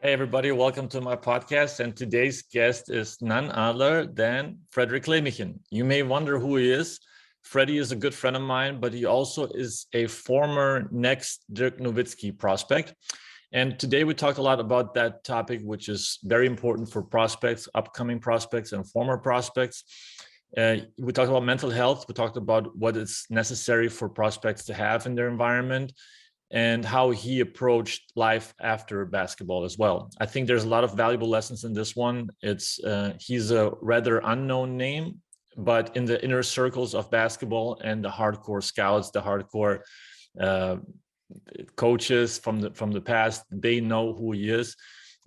Hey, everybody, welcome to my podcast. And today's guest is none other than Fredrick Kleemichen. You may wonder who he is. Freddie is a good friend of mine, but he also is a former next Dirk Nowitzki prospect. And today we talked a lot about that topic, which is very important for prospects, upcoming prospects and former prospects. We talked about mental health. We talked about what is necessary for prospects to have in their environment, and how he approached life after basketball as well. I think there's a lot of valuable lessons in this one. He's a rather unknown name, but in the inner circles of basketball and the hardcore scouts, the hardcore coaches from the past, they know who he is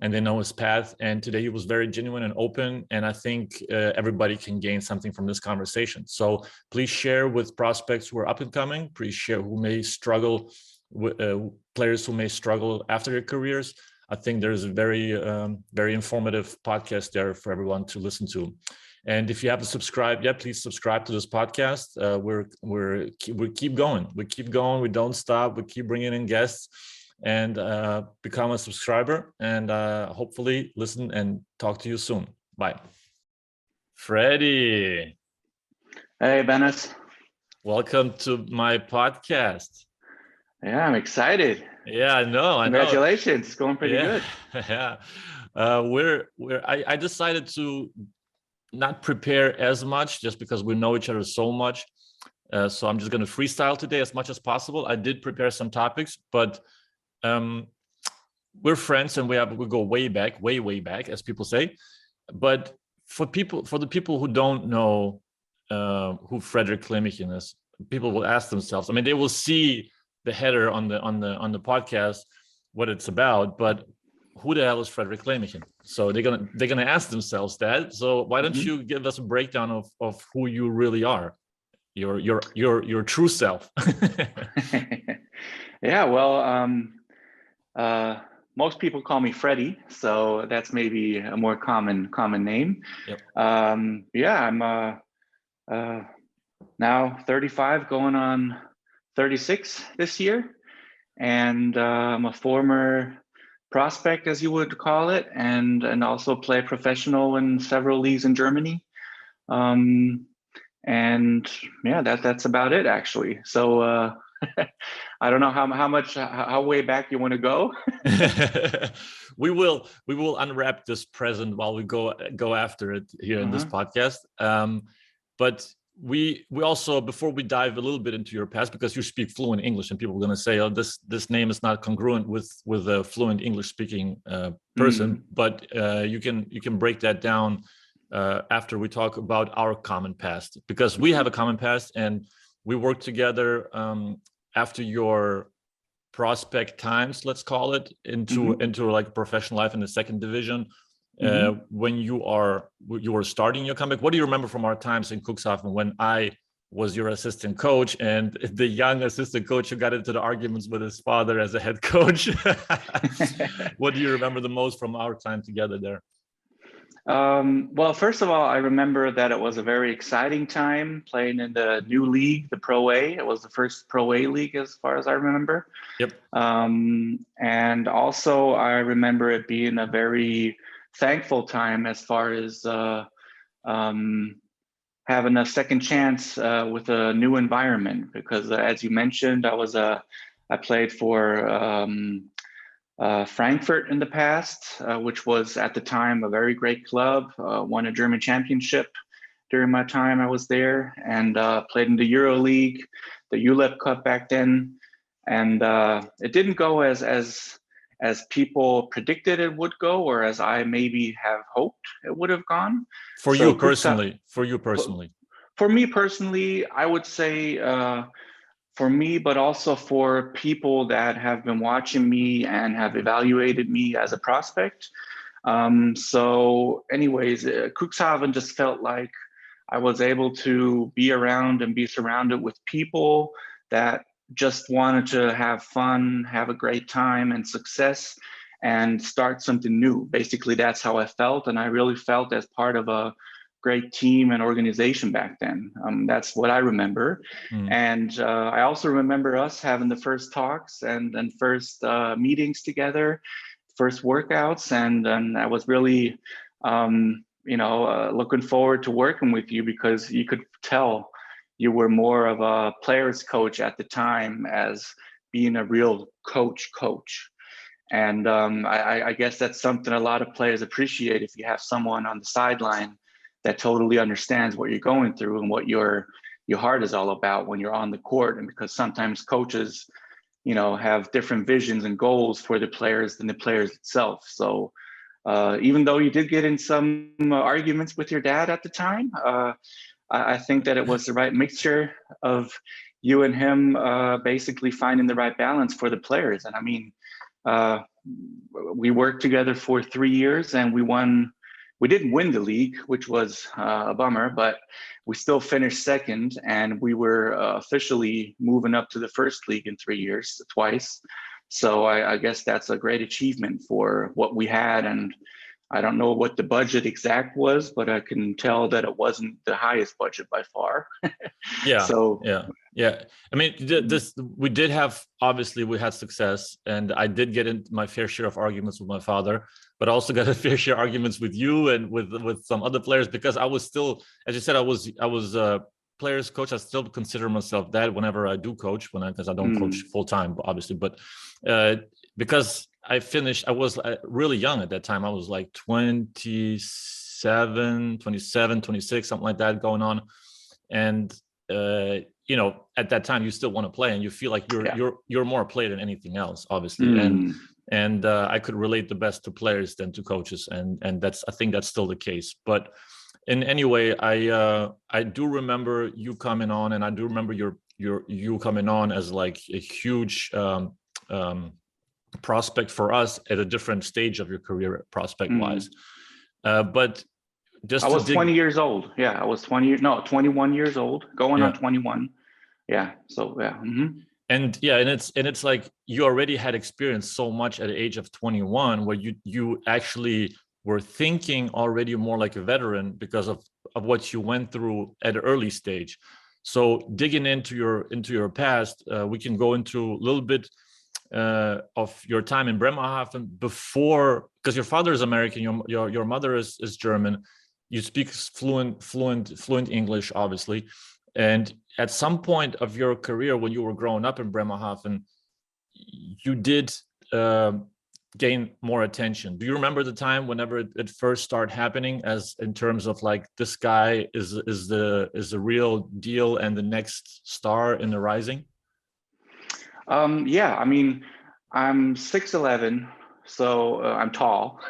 and they know his path. And today he was very genuine and open. And I think everybody can gain something from this conversation. So please share with prospects who are up and coming. Please share who may struggle, players who may struggle after their careers. I think there's a very informative podcast there for everyone to listen to. And if you haven't subscribed yet, please subscribe to this podcast. We keep going. We keep going. We don't stop. We keep bringing in guests, and become a subscriber. And hopefully listen and talk to you soon. Bye. Freddie. Hey, Bennis. Welcome to my podcast. Yeah, I'm excited. Yeah, I know. Congratulations. It's going pretty good. Yeah. I decided to not prepare as much just because we know each other so much. So I'm just going to freestyle today as much as possible. I did prepare some topics, but we're friends and we go way back, way back, as people say. But for the people who don't know who Fredrick Kleemichen is, people will ask themselves. I mean, they will see the header on the podcast, what it's about, but who the hell is Fredrick Kleemichen? So they're gonna ask themselves that. So why don't you give us a breakdown of who you really are, your true self? Yeah, well, most people call me Freddie, so that's maybe a more common name. Yep. Yeah, I'm now 35, going on 36 this year, and I'm a former prospect, as you would call it, and also play professional in several leagues in Germany. And yeah, that's about it, actually. So I don't know how way back you want to go. We will unwrap this present while we go after it here in this podcast. But we also, before we dive a little bit into your past, because you speak fluent English and people are going to say, oh, this name is not congruent with a fluent English speaking person, but you can break that down after we talk about our common past, because we have a common past and we worked together after your prospect times, let's call it, into like professional life in the second division. When you were starting your comeback. What do you remember from our times in Cuxhaven when I was your assistant coach and the young assistant coach who got into the arguments with his father as a head coach? What do you remember the most from our time together there? Well, first of all, I remember that it was a very exciting time playing in the new league, the ProA. It was the first ProA league, as far as I remember. Yep. And also, I remember it being a very thankful time as far as having a second chance with a new environment, because as you mentioned, I played for Frankfurt in the past, which was at the time a very great club, won a German championship during my time I was there, and played in the Euro League, the ULEP Cup back then. And it didn't go as people predicted it would go, or as I maybe have hoped it would have gone. For you personally. For me personally, I would say for me, but also for people that have been watching me and have evaluated me as a prospect. So anyways, Cuxhaven just felt like I was able to be around and be surrounded with people that just wanted to have fun, have a great time and success, and start something new. Basically, that's how I felt. And I really felt as part of a great team and organization back then. That's what I remember. And I also remember us having the first talks and first meetings together first workouts, and I was really, looking forward to working with you, because you could tell you were more of a player's coach at the time, as being a real coach. And I guess that's something a lot of players appreciate, if you have someone on the sideline that totally understands what you're going through and what your heart is all about when you're on the court. And because sometimes coaches, have different visions and goals for the players than the players itself. So even though you did get in some arguments with your dad at the time, I think that it was the right mixture of you and him basically finding the right balance for the players. And I mean, we worked together for 3 years, and we won. We didn't win the league, which was a bummer, but we still finished second, and we were officially moving up to the first league in 3 years, twice. So I guess that's a great achievement for what we had. And I don't know what the budget exact was, but I can tell that it wasn't the highest budget by far. Yeah. So yeah. I mean, we did have, obviously we had success, and I did get in my fair share of arguments with my father, but I also got a fair share of arguments with you and with some other players, because I was still, as you said, I was a players coach. I still consider myself that whenever I do coach, because I don't coach full time, obviously, but because I was really young at that time. I was like 27, 26, something like that going on. And, at that time you still want to play, and you feel like you're more a player than anything else, obviously. And I could relate the best to players than to coaches. And I think that's still the case. But in any way, I do remember you coming on, and I do remember you coming on as like a huge, prospect for us at a different stage of your career, prospect wise. But just I was 20 years old. Yeah, I was 21 years old, going on 21. Yeah. So yeah. And it's like you already had experienced so much at the age of 21, where you actually were thinking already more like a veteran because of what you went through at an early stage. So digging into your past, we can go into a little bit of your time in Bremerhaven before, because your father is American, your mother is German. You speak fluent English, obviously. And at some point of your career, when you were growing up in Bremerhaven, you did gain more attention. Do you remember the time whenever it first started happening, as in terms of like, this guy is the real deal and the next star in the rising? Yeah, I mean, I'm 6'11", so I'm tall.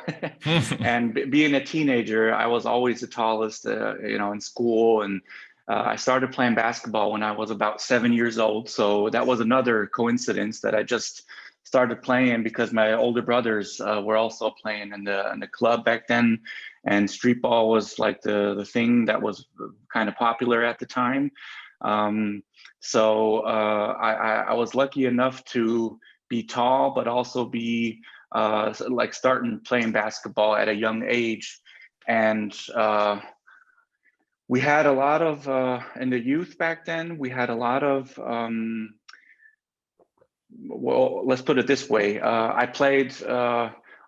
And being a teenager, I was always the tallest, in school. And I started playing basketball when I was about 7 years old. So that was another coincidence that I just started playing because my older brothers were also playing in the club back then. And street ball was like the thing that was kind of popular at the time. So I was lucky enough to be tall, but also be like starting playing basketball at a young age. And we had a lot of, in the youth back then, we had a lot of, well, let's put it this way. I played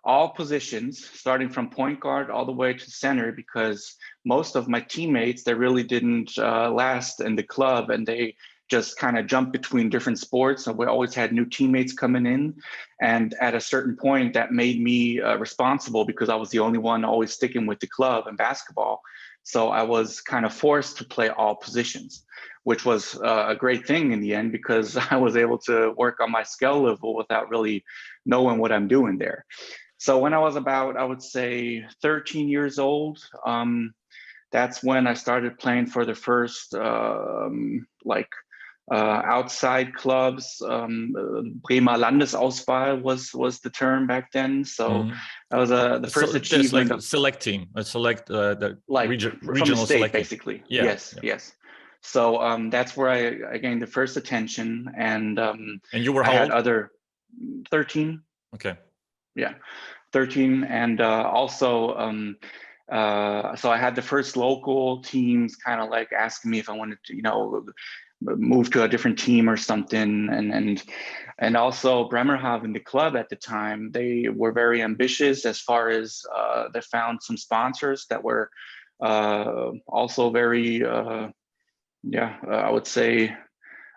all positions, starting from point guard all the way to center, because most of my teammates, they really didn't last in the club, and they just kind of jumped between different sports. So we always had new teammates coming in. And at a certain point, that made me responsible, because I was the only one always sticking with the club and basketball. So I was kind of forced to play all positions, which was a great thing in the end, because I was able to work on my skill level without really knowing what I'm doing there. So when I was about, I would say 13 years old, that's when I started playing for the first outside clubs. Bremer Landesauswahl was the term back then. So that was the first achievement. Like select team, the like regional state, select basically. Yeah. Yes. So that's where I gained the first attention. And you were I how had old? other 13. Okay. Yeah, 13, and also. So I had the first local teams kind of like asking me if I wanted to, move to a different team or something. And also Bremerhaven, the club at the time, they were very ambitious as far as they found some sponsors that were also very, I would say,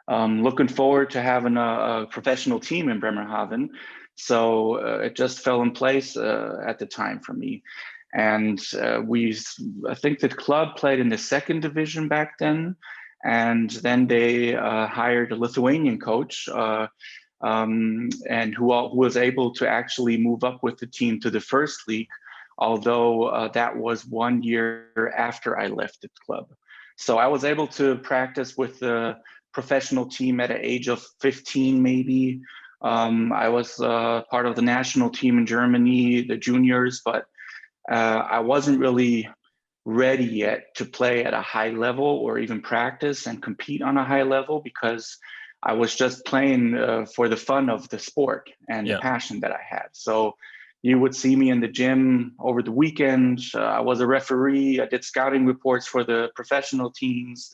looking forward to having a professional team in Bremerhaven. So it just fell in place at the time for me. And I think the club played in the second division back then. And then they hired a Lithuanian coach and who was able to actually move up with the team to the first league, although that was 1 year after I left the club. So I was able to practice with the professional team at an age of 15, maybe. I was part of the national team in Germany, the juniors, but I wasn't really ready yet to play at a high level or even practice and compete on a high level, because I was just playing for the fun of the sport and the passion that I had. So you would see me in the gym over the weekend. I was a referee. I did scouting reports for the professional teams.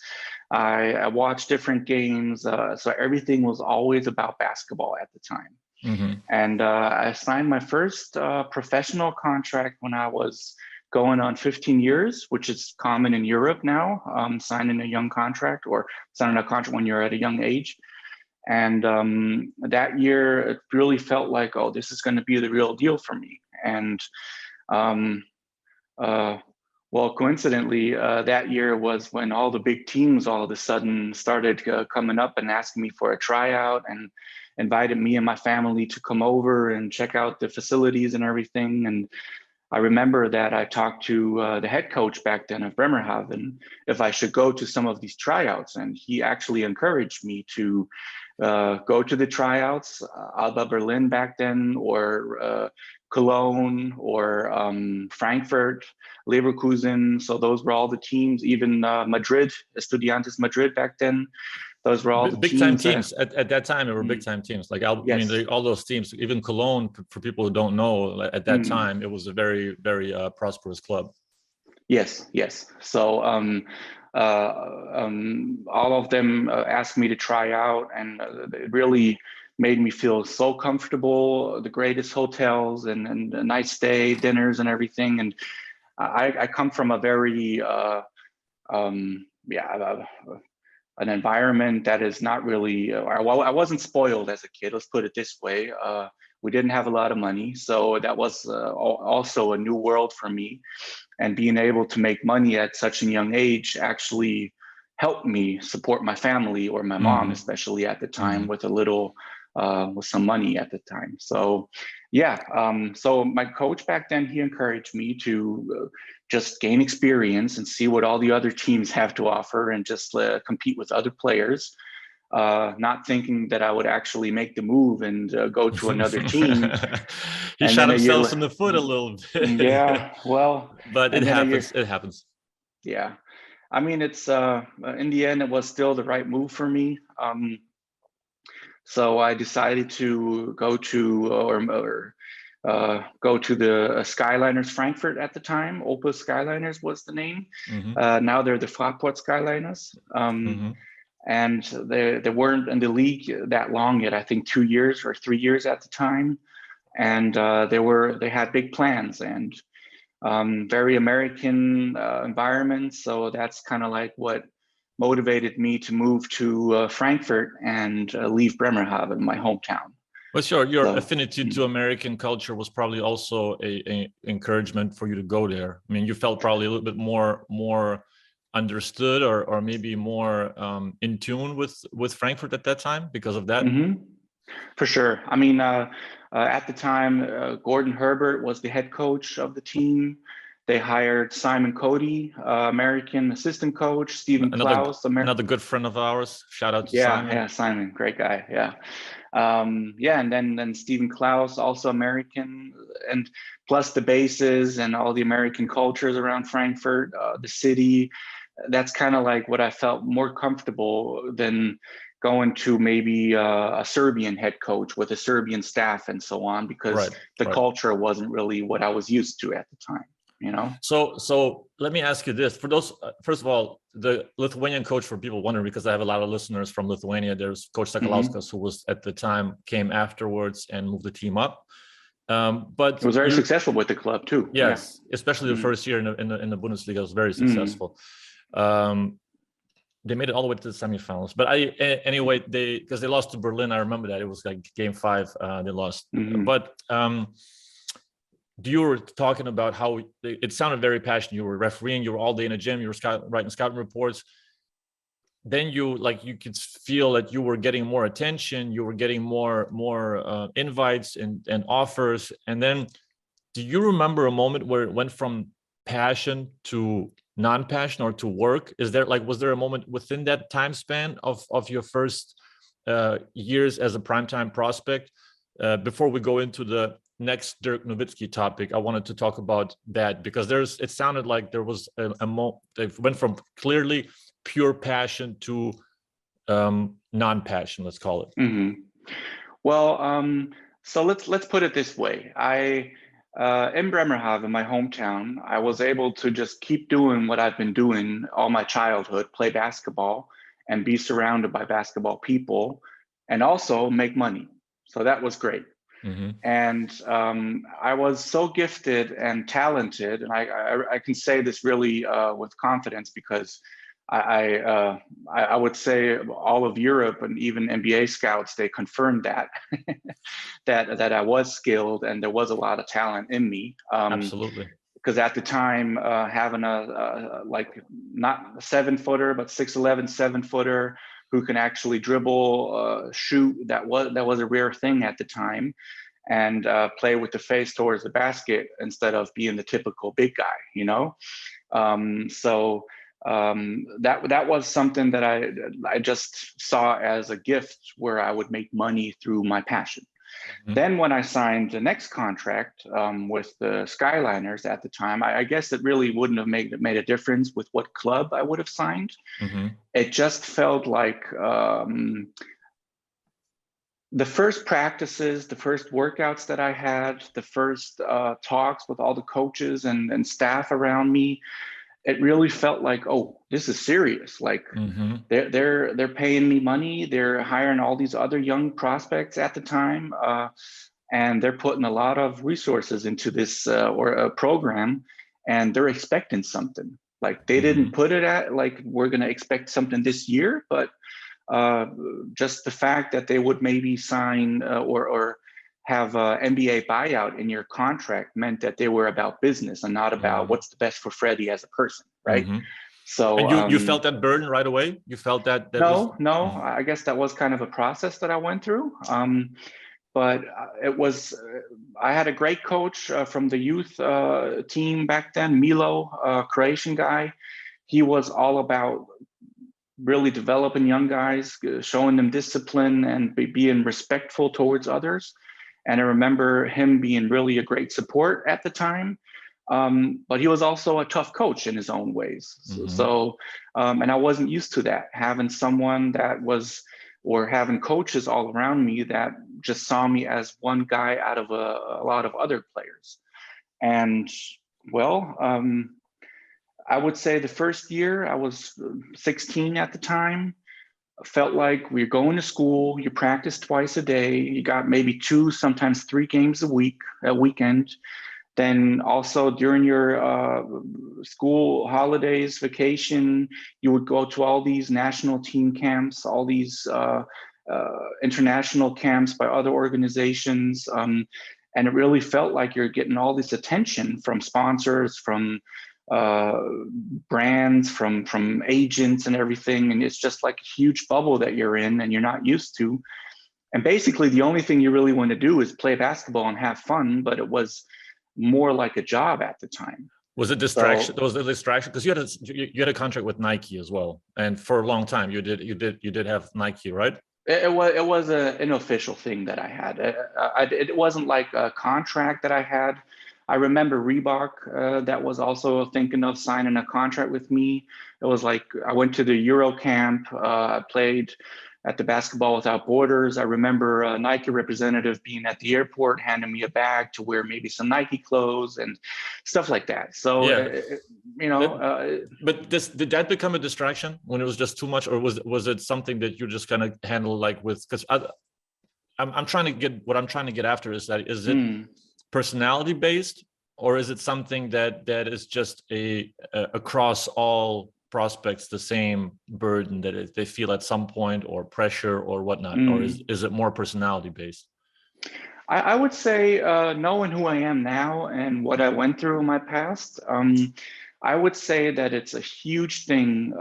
I watched different games. So everything was always about basketball at the time. Mm-hmm. And I signed my first professional contract when I was going on 15 years, which is common in Europe now, signing a young contract or signing a contract when you're at a young age. And that year, it really felt like, oh, this is going to be the real deal for me. And well, coincidentally, that year was when all the big teams all of a sudden started coming up and asking me for a tryout and invited me and my family to come over and check out the facilities and everything. And I remember that I talked to the head coach back then of Bremerhaven if I should go to some of these tryouts. And he actually encouraged me to go to the tryouts, Alba Berlin back then, or Cologne, or Frankfurt, Leverkusen. So those were all the teams, even Madrid, Estudiantes Madrid back then. Those were all the big time teams at that time. There were big time teams. Like I mean, all those teams, even Cologne, for people who don't know, at that time, it was a very, very prosperous club. Yes. So all of them asked me to try out, and it really made me feel so comfortable. The greatest hotels and a nice stay, dinners and everything. And I come from a very an environment that is not really, well, I wasn't spoiled as a kid, let's put it this way. We didn't have a lot of money. So that was also a new world for me. And being able to make money at such a young age actually helped me support my family, or my mom, especially at the time, with a little, with some money at the time. So so my coach back then, he encouraged me to just gain experience and see what all the other teams have to offer, and just compete with other players, not thinking that I would actually make the move and go to another team. He shot himself in the foot a little bit. Yeah, well, but it happens. It happens. Yeah, I mean, it's in the end, it was still the right move for me. So I decided to go to go to the Skyliners Frankfurt at the time. Opel Skyliners was the name. Now they're the Frankfurt Skyliners. And they weren't in the league that long yet. I think 2 years or 3 years at the time. And they had big plans and very American environment. So that's kind of like what motivated me to move to Frankfurt and leave Bremerhaven, my hometown. Well, sure. Your affinity to American culture was probably also a encouragement for you to go there. I mean, you felt probably a little bit more understood, or maybe more in tune with Frankfurt at that time because of that. For sure. I mean, at the time, Gordon Herbert was the head coach of the team. They hired Simon Cody, American assistant coach, Stephen Klaus. Another good friend of ours. Shout out to Simon. Yeah, Simon, great guy. Yeah. And then Stephen Klaus, also American, and plus the bases and all the American cultures around Frankfurt, the city. That's kind of like what I felt more comfortable than going to maybe a Serbian head coach with a Serbian staff and so on, because the culture wasn't really what I was used to at the time. So let me ask you this. For those, first of all, the Lithuanian coach, for people wondering, because I have a lot of listeners from Lithuania, there's Coach Sakalauskas, who was at the time, came afterwards and moved the team up. But it was very successful with the club too. Yes, especially the first year in the Bundesliga was very successful. They made it all the way to the semifinals. But anyway, because they lost to Berlin. I remember that it was like game 5. They lost. But you were talking about how it sounded very passionate. You were refereeing. You were all day in a gym. You were writing scouting reports. Then you could feel that you were getting more attention. You were getting more invites and offers. And then, do you remember a moment where it went from passion to non-passion or to work? Was there a moment within that time span of your first years as a primetime prospect? Before we go into the next Dirk Nowitzki topic, I wanted to talk about that, because it sounded like there was it went from clearly pure passion to non-passion, let's call it. Well, so let's put it this way. In Bremerhaven, my hometown, I was able to just keep doing what I've been doing all my childhood, play basketball and be surrounded by basketball people, and also make money. So that was great. And I was so gifted and talented, and I can say this really with confidence, because I would say all of Europe and even NBA scouts, they confirmed that that I was skilled and there was a lot of talent in me. Absolutely. Because at the time, having a not a 7-footer, but 6'11", 7-footer who can actually dribble, shoot, that was a rare thing at the time, and play with the face towards the basket instead of being the typical big guy, that was something that I just saw as a gift, where I would make money through my passion. Then when I signed the next contract with the Skyliners at the time, I guess it really wouldn't have made a difference with what club I would have signed. It just felt like the first practices, the first workouts that I had, the first talks with all the coaches and staff around me, it really felt like, oh, this is serious. Like they're paying me money. They're hiring all these other young prospects at the time, and they're putting a lot of resources into this or a program, and they're expecting something. Like they didn't put it at like, we're going to expect something this year, but just the fact that they would maybe sign or have a NBA buyout in your contract meant that they were about business and not about what's the best for Freddie as a person, right? So and you felt that burden right away? You felt that? No, I guess that was kind of a process that I went through. But it was, I had a great coach from the youth team back then, Milo, Croatian guy. He was all about really developing young guys, showing them discipline and being respectful towards others. And I remember him being really a great support at the time. But he was also a tough coach in his own ways. So, and I wasn't used to that, having someone that was, or having coaches all around me that just saw me as one guy out of a lot of other players. And well, I would say the first year, I was 16 at the time, felt like we're going to school, you practice twice a day, you got maybe 2, sometimes 3 games a weekend. Then also during your school holidays, vacation, you would go to all these national team camps, all these international camps by other organizations. And it really felt like you're getting all this attention from sponsors, from brands, from agents and everything. And it's just like a huge bubble that you're in and you're not used to. And basically the only thing you really want to do is play basketball and have fun, but it was more like a job at the time. Was it distraction? Was it distraction? Because you had a contract with Nike as well, and for a long time you did have Nike, right? It was an official thing that I had. It wasn't like a contract that I had. I remember Reebok that was also thinking of signing a contract with me. It was like I went to the Euro camp. I played at the Basketball Without Borders. I remember a Nike representative being at the airport, handing me a bag to wear maybe some Nike clothes and stuff like that. So, but did that become a distraction when it was just too much, or was it something that you just kind of handle like with? Because I'm trying to get what I'm trying to get after is it personality based, or is it something that is just across all prospects the same burden that they feel at some point, or pressure or whatnot, or is it more personality based? I would say, knowing who I am now and what I went through in my past, I would say that it's a huge thing,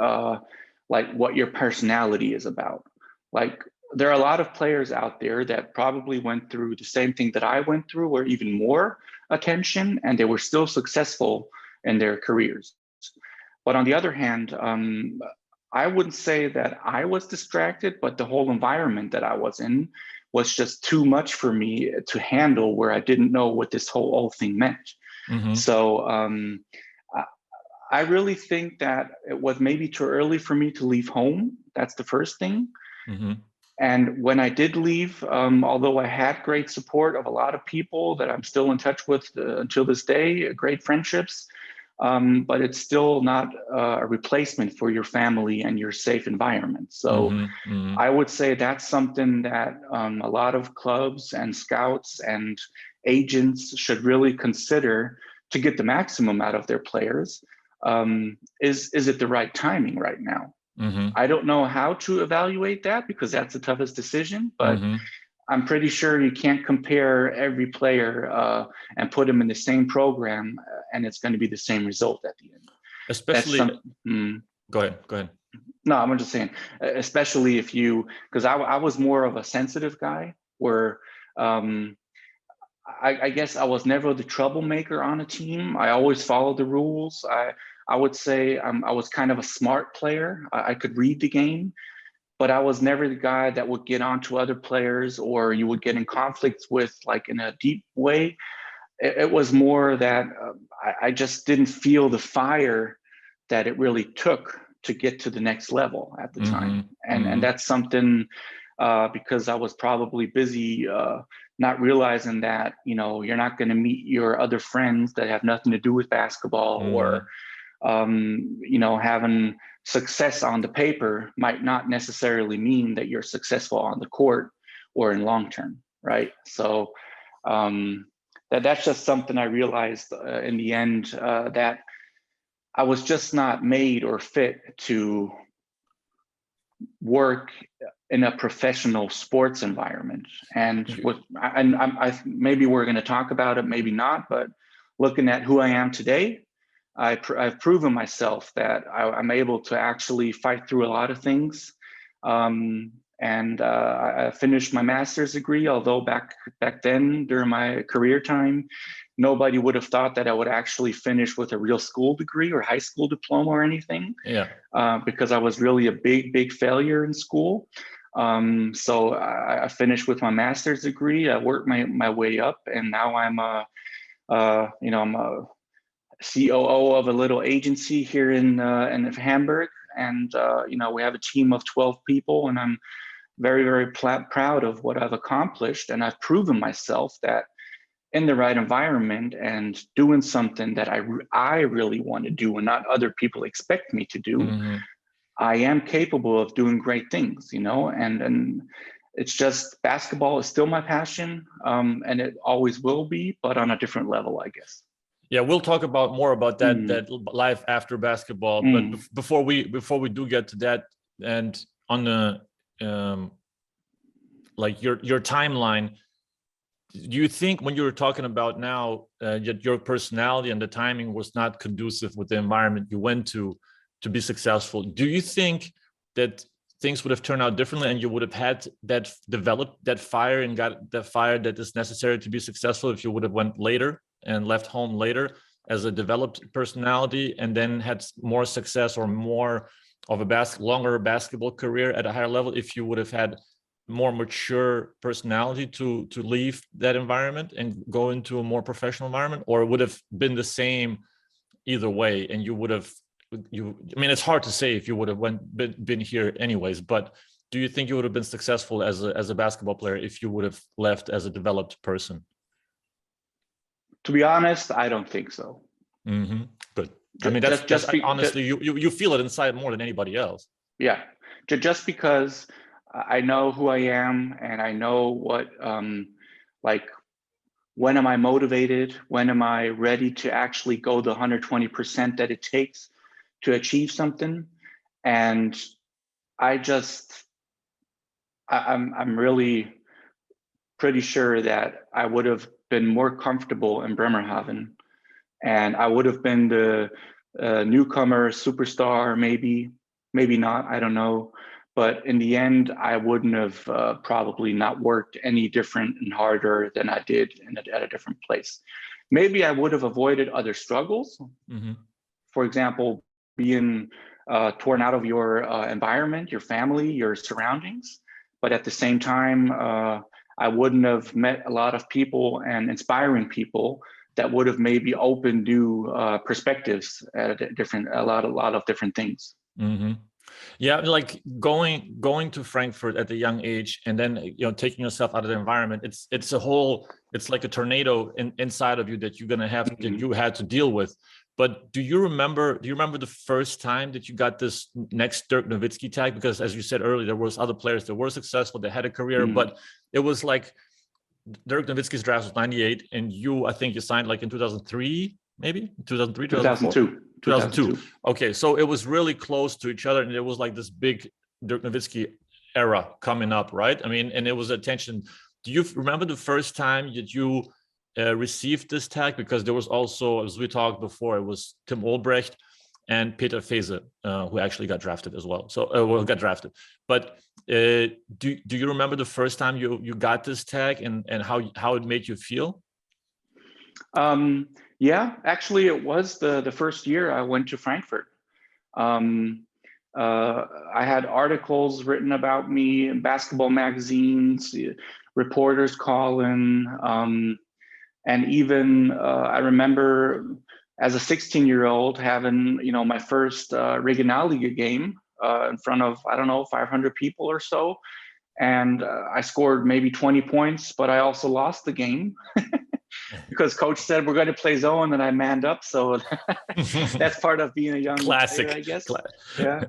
like what your personality is about. Like, there are a lot of players out there that probably went through the same thing that I went through, or even more attention, and they were still successful in their careers. But on the other hand, I wouldn't say that I was distracted, but the whole environment that I was in was just too much for me to handle, where I didn't know what this whole thing meant. So I really think that it was maybe too early for me to leave home. That's the first thing. And when I did leave, although I had great support of a lot of people that I'm still in touch with until this day, great friendships, but it's still not a replacement for your family and your safe environment. So I would say that's something that a lot of clubs and scouts and agents should really consider to get the maximum out of their players. Is it the right timing right now? I don't know how to evaluate that, because that's the toughest decision, but I'm pretty sure you can't compare every player and put them in the same program, and it's going to be the same result at the end. Especially, go ahead. No, I'm just saying, especially if because I was more of a sensitive guy, where I guess I was never the troublemaker on a team. I always followed the rules. I would say I was kind of a smart player. I could read the game, but I was never the guy that would get onto other players, or you would get in conflicts with, like, in a deep way. It was more that I just didn't feel the fire that it really took to get to the next level at the time. And that's something, because I was probably busy not realizing that, you're not going to meet your other friends that have nothing to do with basketball, or having success on the paper might not necessarily mean that you're successful on the court or in long term, right? So that's just something I realized in the end, that I was just not made or fit to work in a professional sports environment. And maybe we're going to talk about it, maybe not, but looking at who I am today, I've proven myself that I'm able to actually fight through a lot of things. And I finished my master's degree, although back then during my career time, nobody would have thought that I would actually finish with a real school degree or high school diploma or anything. Because I was really a big failure in school. So I finished with my master's degree. I worked my way up, and now I'm I'm a COO of a little agency here in Hamburg, and we have a team of 12 people, and I'm very, very proud of what I've accomplished. And I've proven myself that in the right environment and doing something that I really want to do and not other people expect me to do, I am capable of doing great things, and it's just, basketball is still my passion, and it always will be, but on a different level, I guess. Yeah, we'll talk more about that life after basketball. But before we do get to that, and on the like your timeline, do you think when you were talking about now that your personality and the timing was not conducive with the environment you went to be successful, do you think that things would have turned out differently and you would have had that developed that fire and got that fire that is necessary to be successful if you would have went later and left home later as a developed personality, and then had more success or more of a longer basketball career at a higher level if you would have had more mature personality to leave that environment and go into a more professional environment? Or it would have been the same either way, and you would have, I mean, it's hard to say if you would have been here anyways, but do you think you would have been successful as a basketball player if you would have left as a developed person? To be honest, I don't think so. Mm-hmm. Good. I mean, that's honestly, you feel it inside more than anybody else. Yeah, just because I know who I am and I know what, like, when am I motivated? When am I ready to actually go the 120% that it takes to achieve something? And I'm really pretty sure that I would have been more comfortable in Bremerhaven, and I would have been the newcomer superstar, maybe not, I don't know. But in the end, I wouldn't have probably not worked any different and harder than I did at a different place. Maybe I would have avoided other struggles. Mm-hmm. For example, being torn out of your environment, your family, your surroundings. But at the same time, I wouldn't have met a lot of people and inspiring people that would have maybe opened new perspectives at a lot of different things. Mm-hmm. Yeah, like going to Frankfurt at a young age, and then taking yourself out of the environment. It's like a tornado inside of you that you're gonna have that you had to deal with. But do you remember the first time that you got this next Dirk Nowitzki tag? Because as you said earlier, there was other players that were successful, that had a career, but it was like Dirk Nowitzki's draft was 98, and I think you signed like in 2003, maybe 2003, 2002. Okay, so it was really close to each other, and it was like this big Dirk Nowitzki era coming up, right? I mean, and it was attention. Do you remember the first time that you received this tag? Because there was also, as we talked before, it was Tim Olbrecht and Peter Fese, who actually got drafted as well. So, got drafted. But do you remember the first time you got this tag and how it made you feel? Yeah, actually, it was the first year I went to Frankfurt. I had articles written about me in basketball magazines, reporters calling, and even I remember as a 16-year-old having my first Regionalliga game in front of, I don't know, 500 people or so, and I scored maybe 20 points, but I also lost the game. Because coach said we're going to play zone, and I manned up. So that's part of being a young classic player, I guess. Yeah.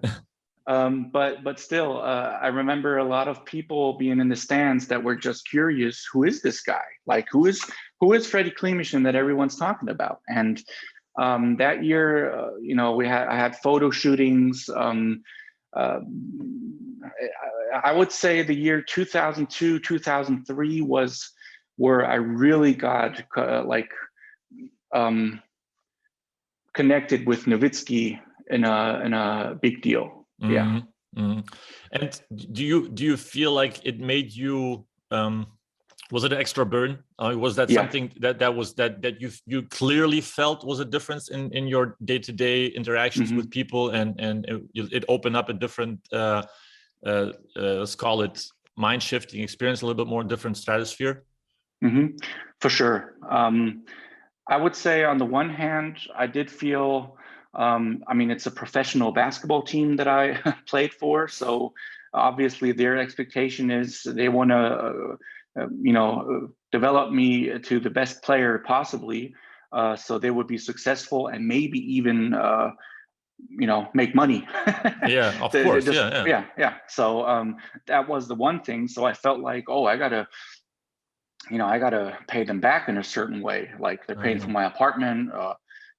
But still, I remember a lot of people being in the stands that were just curious. Who is this guy? Like, who is Fredrick Kleemichen that everyone's talking about? And that year, I had photo shootings. I would say the year 2002, 2003 was where I really got connected with Nowitzki in a big deal. Mm-hmm. Yeah. Mm-hmm. And do you feel like it made you? Was it an extra burden? Was that something that you clearly felt was a difference in your day-to-day interactions with people, and it opened up a different let's call it mind shifting experience, a little bit more different stratosphere? Mm-hmm. For sure. I would say on the one hand, I did feel, it's a professional basketball team that I played for. So obviously their expectation is they want to, develop me to the best player possibly. So they would be successful and maybe even, make money. Yeah, of course. Yeah. So that was the one thing. So I felt like, I gotta pay them back in a certain way. Like they're paying for my apartment,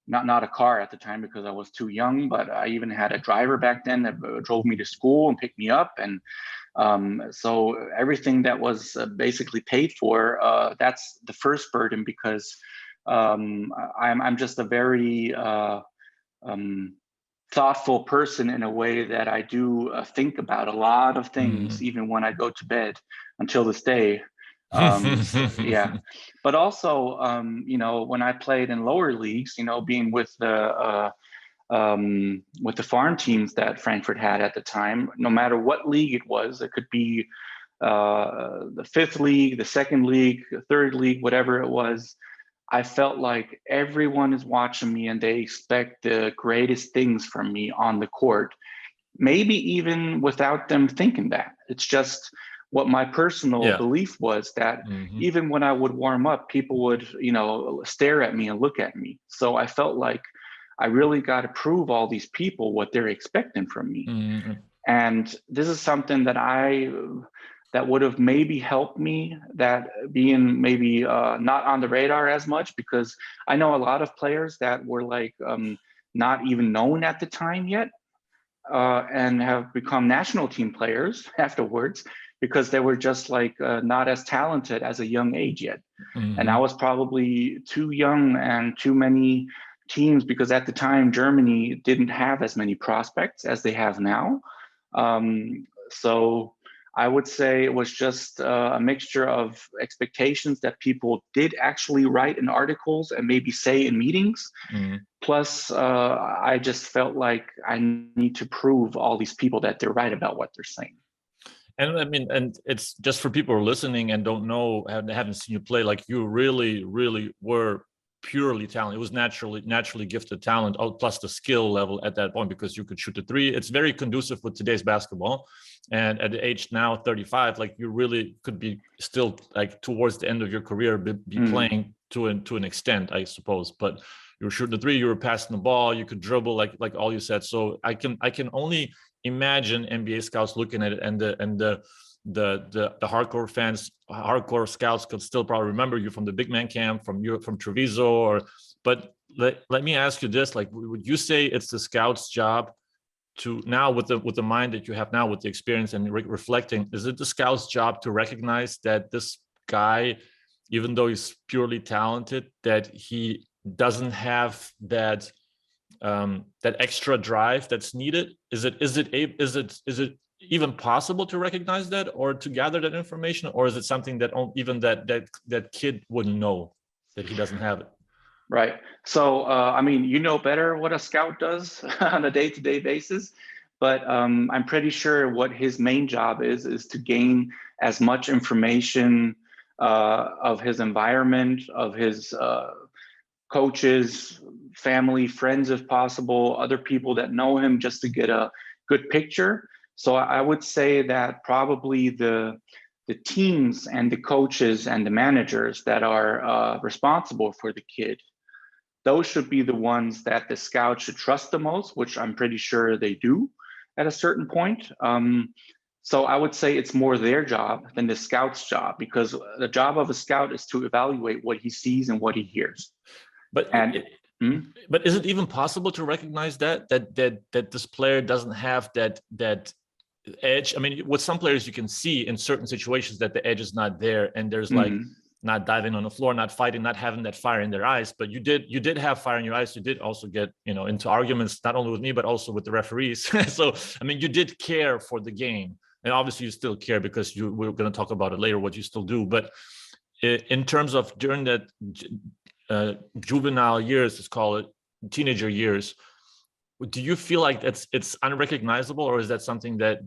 not a car at the time because I was too young, but I even had a driver back then that drove me to school and picked me up. And so everything that was basically paid for, that's the first burden, because I'm just a very thoughtful person in a way that I do think about a lot of things, even when I go to bed until this day. Yeah, but also, when I played in lower leagues, being with the farm teams that Frankfurt had at the time, no matter what league it was, it could be the fifth league, the second league, the third league, whatever it was, I felt like everyone is watching me and they expect the greatest things from me on the court. maybe even without them thinking that. It's just what my personal belief was, that even when I would warm up, people would, stare at me and look at me. So I felt like I really got to prove all these people what they're expecting from me. And this is something that would have maybe helped me, that being maybe not on the radar as much, because I know a lot of players that were like not even known at the time yet, and have become national team players afterwards, because they were just like not as talented as a young age yet. And I was probably too young and too many teams, because at the time Germany didn't have as many prospects as they have now. So I would say it was just a mixture of expectations that people did actually write in articles and maybe say in meetings. Plus, I just felt like I need to prove all these people that they're right about what they're saying. And I mean, and it's just for people who are listening and don't know, haven't seen you play, like you really, really were purely talented. It was naturally gifted talent, plus the skill level at that point, because you could shoot the three. It's very conducive with today's basketball. And at the age now 35, like you really could be still like towards the end of your career, be playing to an extent, I suppose. But you were shooting the three, you were passing the ball, you could dribble, like all you said. So I can only imagine NBA scouts looking at it, and the hardcore fans, hardcore scouts could still probably remember you from the big man camp, from Treviso, but let me ask you this, like, would you say it's the scout's job to now, with the mind that you have now, with the experience and reflecting, is it the scout's job to recognize that this guy, even though he's purely talented, that he doesn't have that extra drive that's needed? Is it even possible to recognize that, or to gather that information, or is it something that even that kid wouldn't know, that he doesn't have it? Right. So, I mean, you know better what a scout does on a day-to-day basis, but I'm pretty sure what his main job is to gain as much information of his environment, of his coaches, family, friends, if possible, other people that know him, just to get a good picture. So I would say that probably the teams and the coaches and the managers that are responsible for the kid, those should be the ones that the scout should trust the most, which I'm pretty sure they do at a certain point. So I would say it's more their job than the scout's job, because the job of a scout is to evaluate what he sees and what he hears. But is it even possible to recognize that this player doesn't have that edge? I mean, with some players you can see in certain situations that the edge is not there, and there's like not diving on the floor, not fighting, not having that fire in their eyes. But you did have fire in your eyes. You did also get into arguments, not only with me but also with the referees. So I mean, you did care for the game, and obviously you still care, because we're going to talk about it later, what you still do. But in terms of during that juvenile years, let's call it, teenager years, do you feel like it's unrecognizable, or is that something that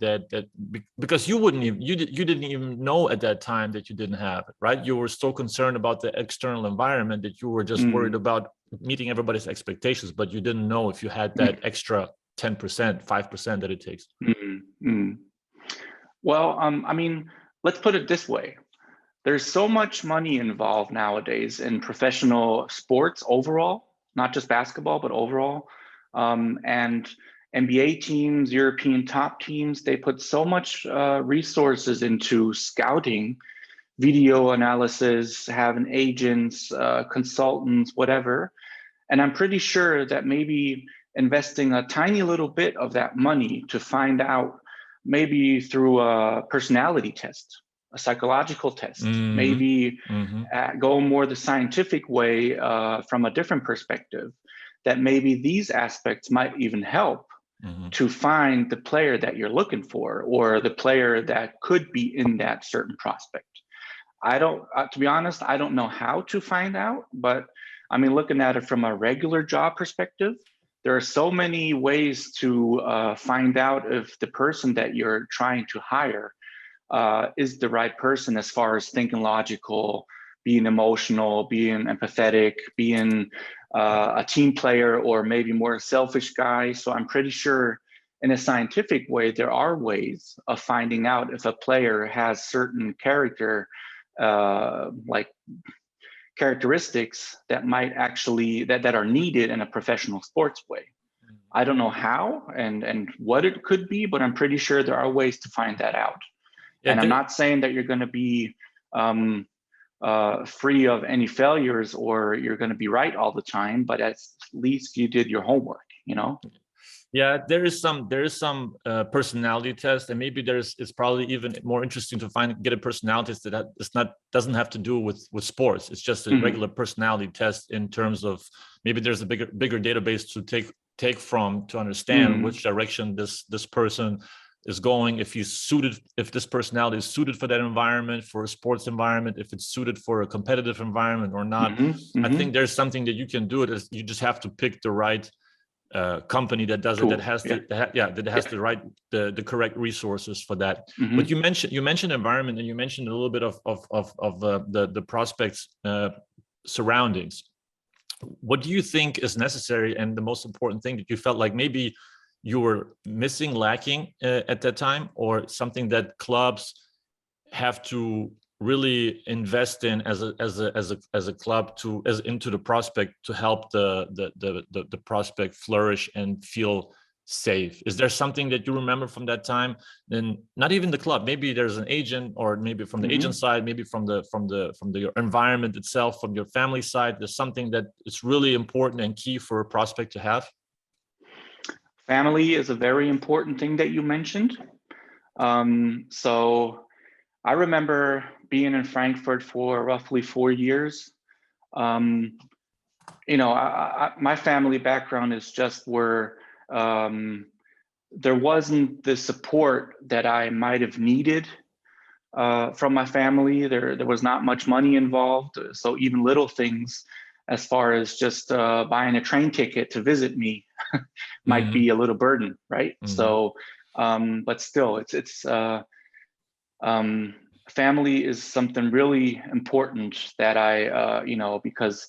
because you didn't even know at that time that you didn't have it, right? You were so concerned about the external environment that you were just worried about meeting everybody's expectations, but you didn't know if you had that extra 10%, 5% that it takes. Well, I mean, let's put it this way. There's so much money involved nowadays in professional sports overall, not just basketball, but overall. And NBA teams, European top teams, they put so much resources into scouting, video analysis, having agents, consultants, whatever. And I'm pretty sure that maybe investing a tiny little bit of that money to find out, maybe through a personality test, a psychological test, maybe go more the scientific way from a different perspective, that maybe these aspects might even help to find the player that you're looking for, or the player that could be in that certain prospect. I don't, to be honest, I don't know how to find out, but I mean, looking at it from a regular job perspective, there are so many ways to find out if the person that you're trying to hire is the right person, as far as thinking logical, being emotional, being empathetic, being a team player, or maybe more a selfish guy. So I'm pretty sure in a scientific way, there are ways of finding out if a player has certain like characteristics that might actually that are needed in a professional sports way. I don't know how and what it could be, but I'm pretty sure there are ways to find that out. Yeah, and I'm not saying that you're going to be free of any failures or you're going to be right all the time, but at least you did your homework, you know? Yeah, there is some personality test, and maybe it's probably even more interesting to get a personality test that doesn't have to do with sports. It's just a regular personality test in terms of maybe there's a bigger database to take from to understand which direction this person is going, if this personality is suited for that environment, for a sports environment, if it's suited for a competitive environment or not. I think there's something that you can do. You just have to pick the right company that does it, that has the correct resources for that. But you mentioned environment, and you mentioned a little bit of the prospects surroundings. What do you think is necessary and the most important thing that you felt like maybe you were lacking at that time, or something that clubs have to really invest in as a club into the prospect to help the prospect flourish and feel safe? Is there something that you remember from that time? And not even the club, maybe there's an agent, or maybe from the agent side, maybe from the environment itself, from your family side, there's something that is really important and key for a prospect to have? Family is a very important thing that you mentioned. So I remember being in Frankfurt for roughly 4 years. You know, my family background is just where there wasn't the support that I might have needed from my family. There was not much money involved. So even little things, as far as just buying a train ticket to visit me might be a little burden, right? So, but still, it's family is something really important that I, you know, because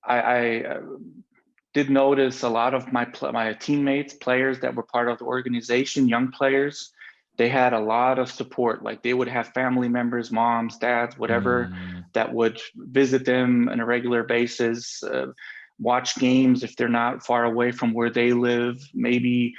I did notice a lot of my teammates, players that were part of the organization, young players, they had a lot of support. Like they would have family members, moms, dads, whatever, that would visit them on a regular basis, watch games if they're not far away from where they live, maybe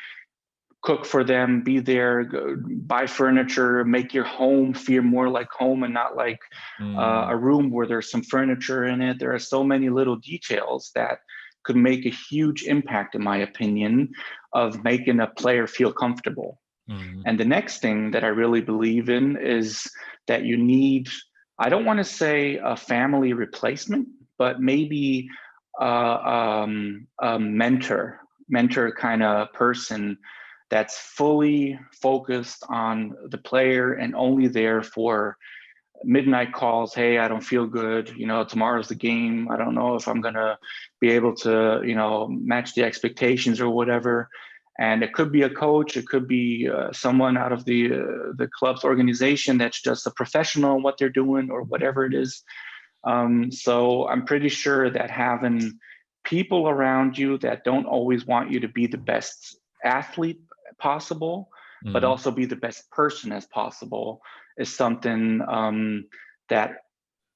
cook for them, be there, go, buy furniture, make your home feel more like home and not like a room where there's some furniture in it. There are so many little details that could make a huge impact, in my opinion, of making a player feel comfortable. And the next thing that I really believe in is that you need, I don't want to say a family replacement, but maybe a mentor kind of person that's fully focused on the player and only there for midnight calls. Hey, I don't feel good. You know, tomorrow's the game. I don't know if I'm going to be able to, you know, match the expectations or whatever. And it could be a coach. It could be someone out of the club's organization that's just a professional in what they're doing or whatever it is. So I'm pretty sure that having people around you that don't always want you to be the best athlete possible, but also be the best person as possible is something that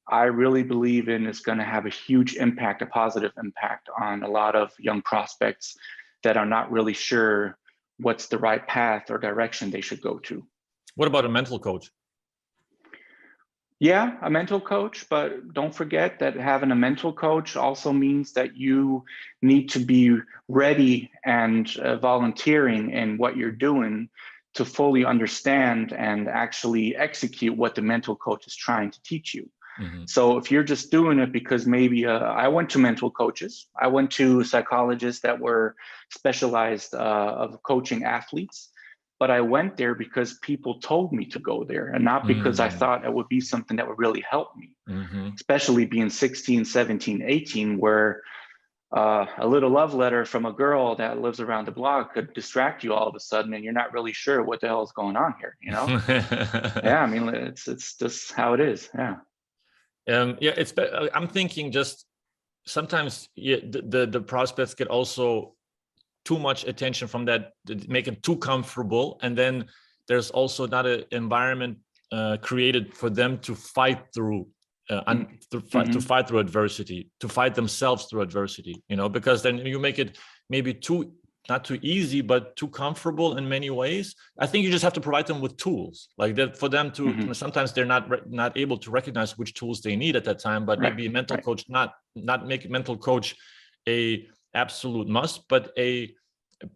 I really believe in is going to have a huge impact, a positive impact on a lot of young prospects that are not really sure what's the right path or direction they should go to. What about a mental coach? Yeah, a mental coach, but don't forget that having a mental coach also means that you need to be ready and volunteering in what you're doing to fully understand and actually execute what the mental coach is trying to teach you. So if you're just doing it because maybe I went to mental coaches, I went to psychologists that were specialized of coaching athletes, but I went there because people told me to go there and not because I thought it would be something that would really help me, especially being 16, 17, 18, where a little love letter from a girl that lives around the block could distract you all of a sudden and you're not really sure what the hell is going on here, you know? Yeah, I mean, it's just how it is, yeah. Yeah, I'm thinking just sometimes the prospects get also too much attention from that, make it too comfortable. And then there's also not an environment created for them to fight through to fight through adversity, to fight themselves through adversity, because then you make it maybe not too easy, but too comfortable in many ways. I think you just have to provide them with tools like that for them to, sometimes they're not able to recognize which tools they need at that time, but maybe a mental coach, not make a mental coach a absolute must, but a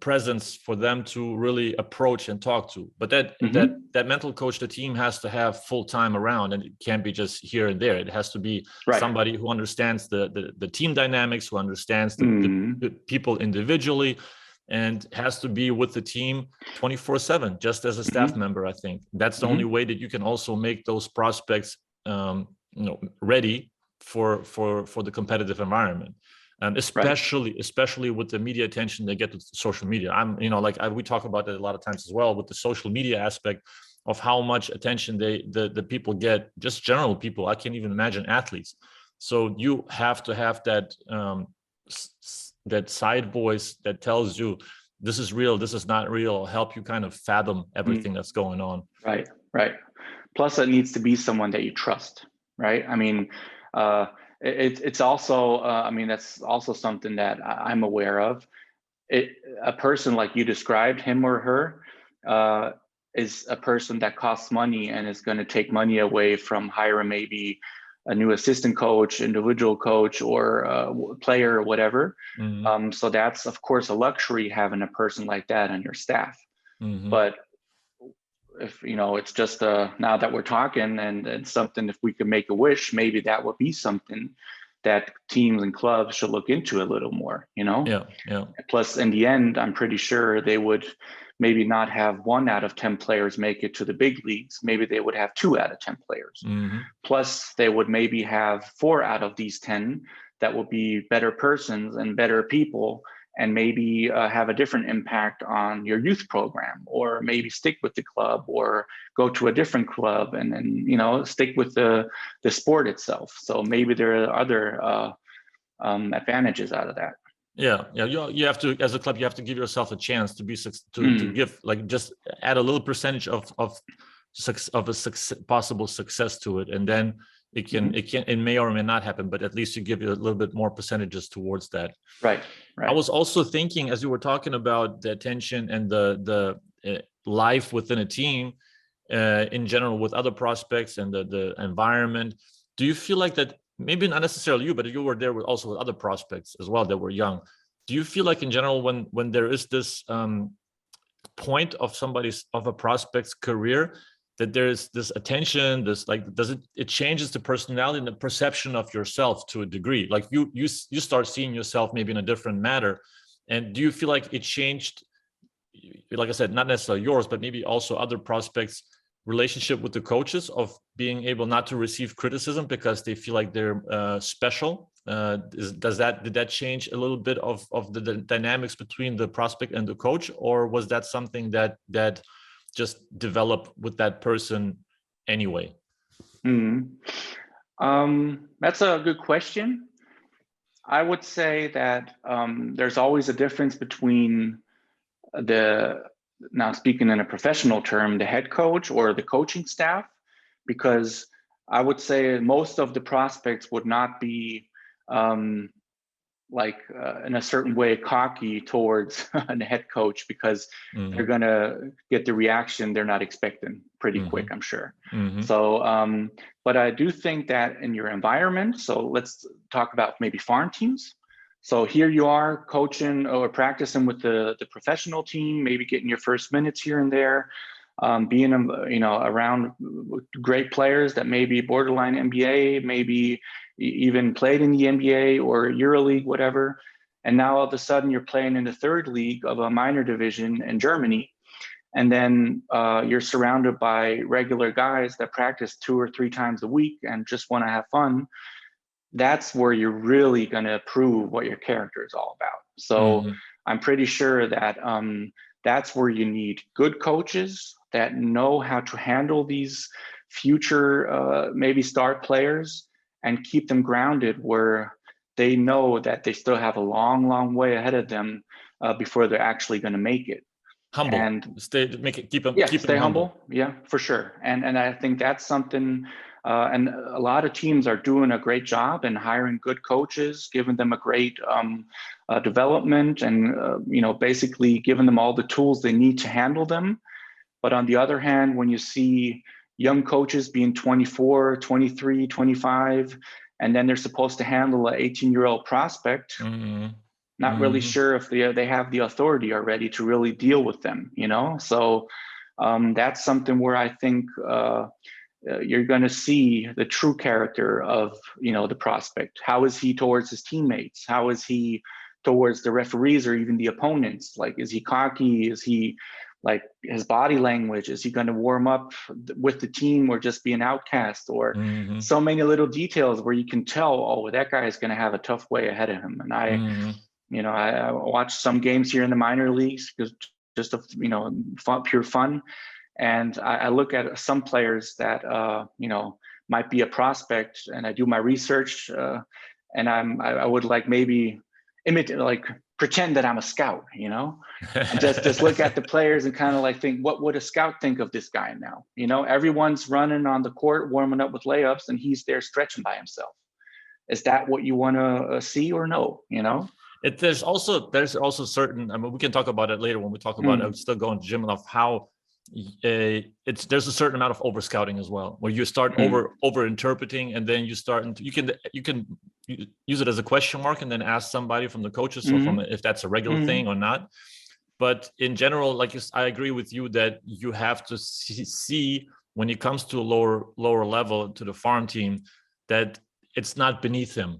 presence for them to really approach and talk to. But that mental coach, the team has to have full time around, and it can't be just here and there. It has to be somebody who understands the team dynamics, who understands the people individually, and has to be with the team 24/7, just as a staff member. I think that's the only way that you can also make those prospects ready for the competitive environment. Especially with the media attention they get to social media. We talk about it a lot of times as well, with the social media aspect of how much attention the people get, just general people. I can't even imagine athletes. So you have to have that side voice that tells you this is real, this is not real, help you kind of fathom everything that's going on. Right. Plus, it needs to be someone that you trust, right? I mean, it's also, that's also something that I'm aware of. A person like you described, him or her, is a person that costs money and is going to take money away from hiring maybe a new assistant coach, individual coach, or player or whatever. So that's, of course, a luxury having a person like that on your staff. But if it's just now that we're talking and something, if we could make a wish, maybe that would be something that teams and clubs should look into a little more, Yeah. Plus, in the end, I'm pretty sure they would maybe not have 1 out of 10 players make it to the big leagues. Maybe they would have 2 out of 10 players. Plus, they would maybe have 4 out of these 10 that will be better persons and better people, and maybe have a different impact on your youth program, or maybe stick with the club or go to a different club and then, stick with the sport itself. So maybe there are other advantages out of that. Yeah. You have to, as a club, you have to give yourself a chance to be to give, like, just add a little percentage of a possible success to it, and then it may or may not happen, but at least you give you a little bit more percentages towards that. Right. I was also thinking, as you were talking about the attention and the life within a team in general with other prospects and the environment, do you feel like that, maybe not necessarily you, but you were there also with other prospects as well that were young, do you feel like in general when there is this point of a prospect's career, that there's this attention, this, like, it changes the personality and the perception of yourself to a degree? Like you start seeing yourself maybe in a different manner. And do you feel like it changed, like I said, not necessarily yours, but maybe also other prospects' relationship with the coaches, of being able not to receive criticism because they feel like they're special? Did that change a little bit of the dynamics between the prospect and the coach, or was that something that just develop with that person anyway? That's a good question. I would say that there's always a difference between now speaking in a professional term, the head coach or the coaching staff, because I would say most of the prospects would not be in a certain way cocky towards the head coach, because they're going to get the reaction they're not expecting pretty quick, I'm sure. So, but I do think that in your environment, so let's talk about maybe farm teams. So here you are coaching or practicing with the professional team, maybe getting your first minutes here and there, being around great players that may be borderline NBA, maybe even played in the NBA or EuroLeague, whatever. And now all of a sudden you're playing in the third league of a minor division in Germany. And then you're surrounded by regular guys that practice 2 or 3 times a week and just want to have fun. That's where you're really going to prove what your character is all about. So I'm pretty sure that that's where you need good coaches that know how to handle these future maybe star players and keep them grounded, where they know that they still have a long, long way ahead of them before they're actually going to make it. Humble. And keep them stay humble. Yeah, for sure. And I think that's something. And a lot of teams are doing a great job in hiring good coaches, giving them a great development, and basically giving them all the tools they need to handle them. But on the other hand, when you see young coaches being 24, 23, 25, and then they're supposed to handle an 18-year-old prospect, not really sure if they have the authority already to really deal with them, So that's something where I think you're going to see the true character of, the prospect. How is he towards his teammates? How is he towards the referees or even the opponents? Like, is he cocky? Is he like his body language? Is he going to warm up with the team or just be an outcast? Or so many little details where you can tell, oh, that guy is going to have a tough way ahead of him. And I watched some games here in the minor leagues because just of, pure fun. And I look at some players that, might be a prospect, and I do my research, and I would like maybe imitate, like pretend that I'm a scout, and just look at the players and kind of like think, what would a scout think of this guy now? Everyone's running on the court, warming up with layups, and he's there stretching by himself. Is that what you want to see or no? There's also certain. I mean, we can talk about it later when we talk about still going to gym enough. How there's a certain amount of over scouting as well, where you start over interpreting, and then you can use it as a question mark and then ask somebody from the coaches, so from if that's a regular thing or not. But in general, I agree with you that you have to see when it comes to a lower level, to the farm team, that it's not beneath him.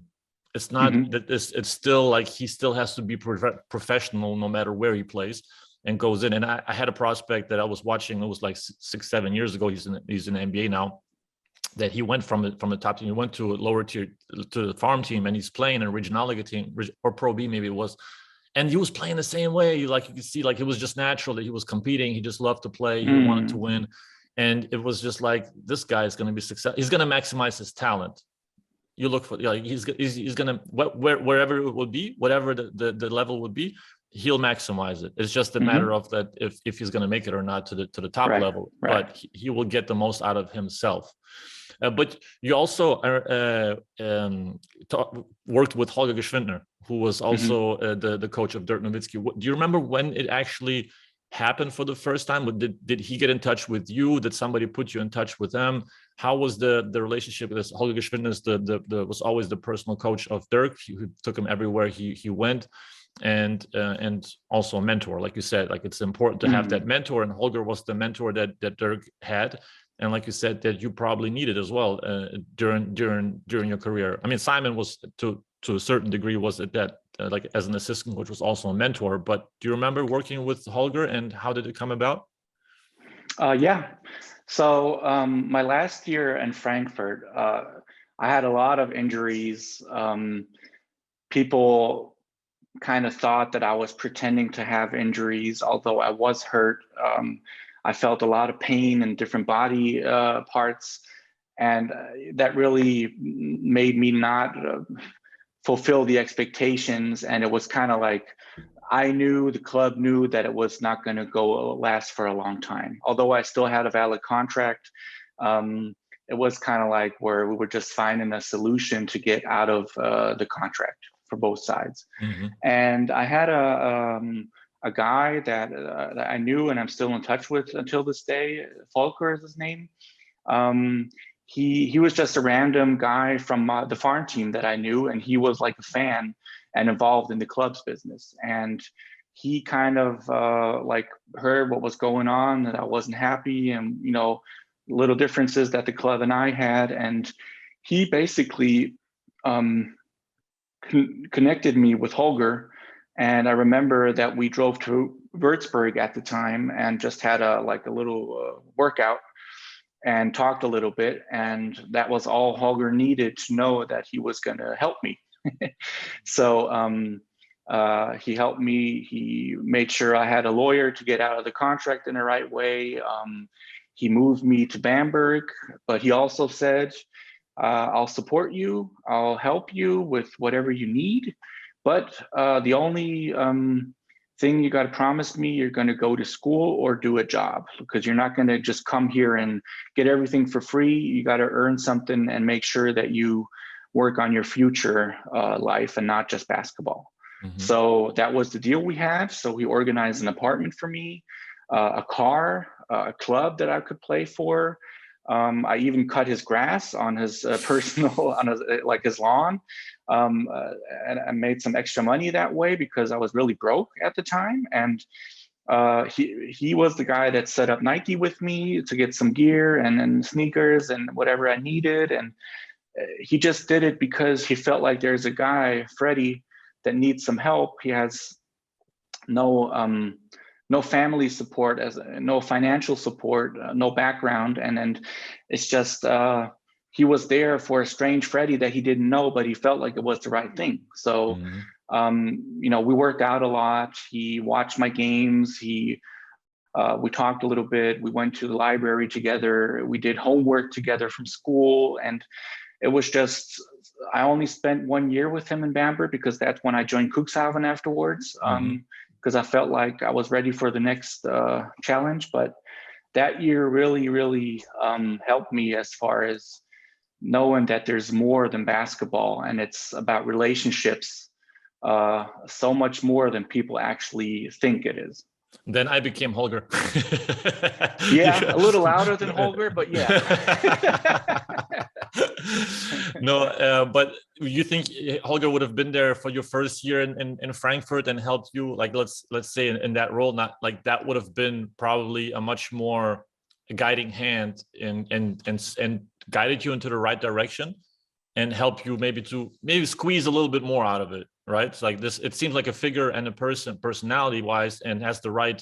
It's not that it's still like he still has to be professional no matter where he plays and goes in. And I had a prospect that I was watching, it was like 6-7 years ago. He's in the NBA now, that he went from the top team, he went to a lower tier, to the farm team, and he's playing in a Regionalliga team, or Pro B maybe it was. And he was playing the same way. You could see, like, it was just natural that he was competing. He just loved to play. He wanted to win. And it was just like, this guy is going to be successful. He's going to maximize his talent. You look for, he's going to, wherever it would be, whatever the level would be, he'll maximize it. It's just a matter of that if he's going to make it or not to the top level, but he will get the most out of himself. But you also worked with Holger Geschwindner, who was also the coach of Dirk Nowitzki. Do you remember when it actually happened for the first time? Did he get in touch with you? Did somebody put you in touch with them? How was the relationship with this? Holger Geschwindner was always the personal coach of Dirk, who took him everywhere he went. And also a mentor, like you said, like it's important to have that mentor, and Holger was the mentor that Dirk had, and like you said, that you probably needed as well during your career. I mean, Simon was to a certain degree was that like as an assistant coach was also a mentor. But do you remember working with Holger, and how did it come about? Yeah. So my last year in Frankfurt, I had a lot of injuries. People kind of thought that I was pretending to have injuries, although I was hurt. I felt a lot of pain in different body parts, and that really made me not fulfill the expectations. And it was kind of like, I knew, the club knew that it was not going to last for a long time. Although I still had a valid contract, it was kind of like where we were just finding a solution to get out of the contract for both sides. And I had a guy that I knew and I'm still in touch with until this day. Volker is his name. He was just a random guy from the farm team that I knew, and he was like a fan and involved in the club's business. And he kind of like heard what was going on, that I wasn't happy, and little differences that the club and I had, and he basically connected me with Holger. And I remember that we drove to Würzburg at the time and just had a little workout and talked a little bit. And that was all Holger needed to know that he was going to help me. So he helped me. He made sure I had a lawyer to get out of the contract in the right way. He moved me to Bamberg, but he also said, I'll support you. I'll help you with whatever you need. But the only thing you got to promise me you're going to go to school or do a job, because you're not going to just come here and get everything for free. You got to earn something and make sure that you work on your future life and not just basketball. So that was the deal we had. So he organized an apartment for me, a car, a club that I could play for. I even cut his grass on his personal, on his lawn, and I made some extra money that way because I was really broke at the time. And he was the guy that set up Nike with me to get some gear and sneakers and whatever I needed. And he just did it because he felt like there's a guy, Freddie, that needs some help. He has no family support, no financial support, no background, and it's just he was there for a strange Freddie that he didn't know, but he felt like it was the right thing. So we worked out a lot. He watched my games. We talked a little bit. We went to the library together. We did homework together from school, and it was just, I only spent 1 year with him in Bamberg because that's when I joined Cuxhaven afterwards. Because I felt like I was ready for the next challenge. But that year really, really helped me as far as knowing that there's more than basketball, and it's about relationships, so much more than people actually think it is. Then I became Holger. Yeah, a little louder than Holger, but yeah. No, but you think Holger would have been there for your first year in Frankfurt and helped you, like let's say in that role, not like that would have been probably a much more guiding hand and guided you into the right direction and help you maybe squeeze a little bit more out of it, right? It's like this, it seems like a figure and a personality wise, and has the right,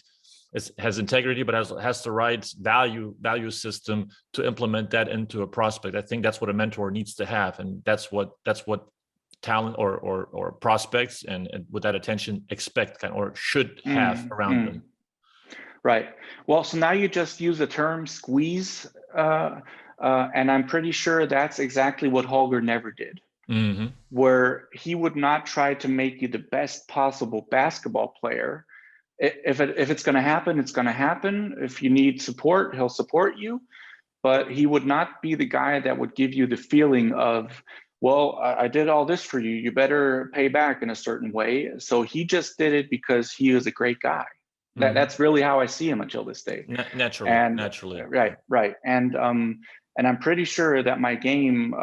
has integrity, but has the right value system to implement that into a prospect. I think that's what a mentor needs to have, and that's what talent or prospects and with that attention expect or should have around them. Right. Well, so now you just use the term squeeze, and I'm pretty sure that's exactly what Holger never did. Where he would not try to make you the best possible basketball player. If it's going to happen, it's going to happen. If you need support, he'll support you. But he would not be the guy that would give you the feeling of, well, I did all this for you, you better pay back in a certain way. So he just did it because he was a great guy. That's really how I see him until this day. Naturally. Right. And I'm pretty sure that my game,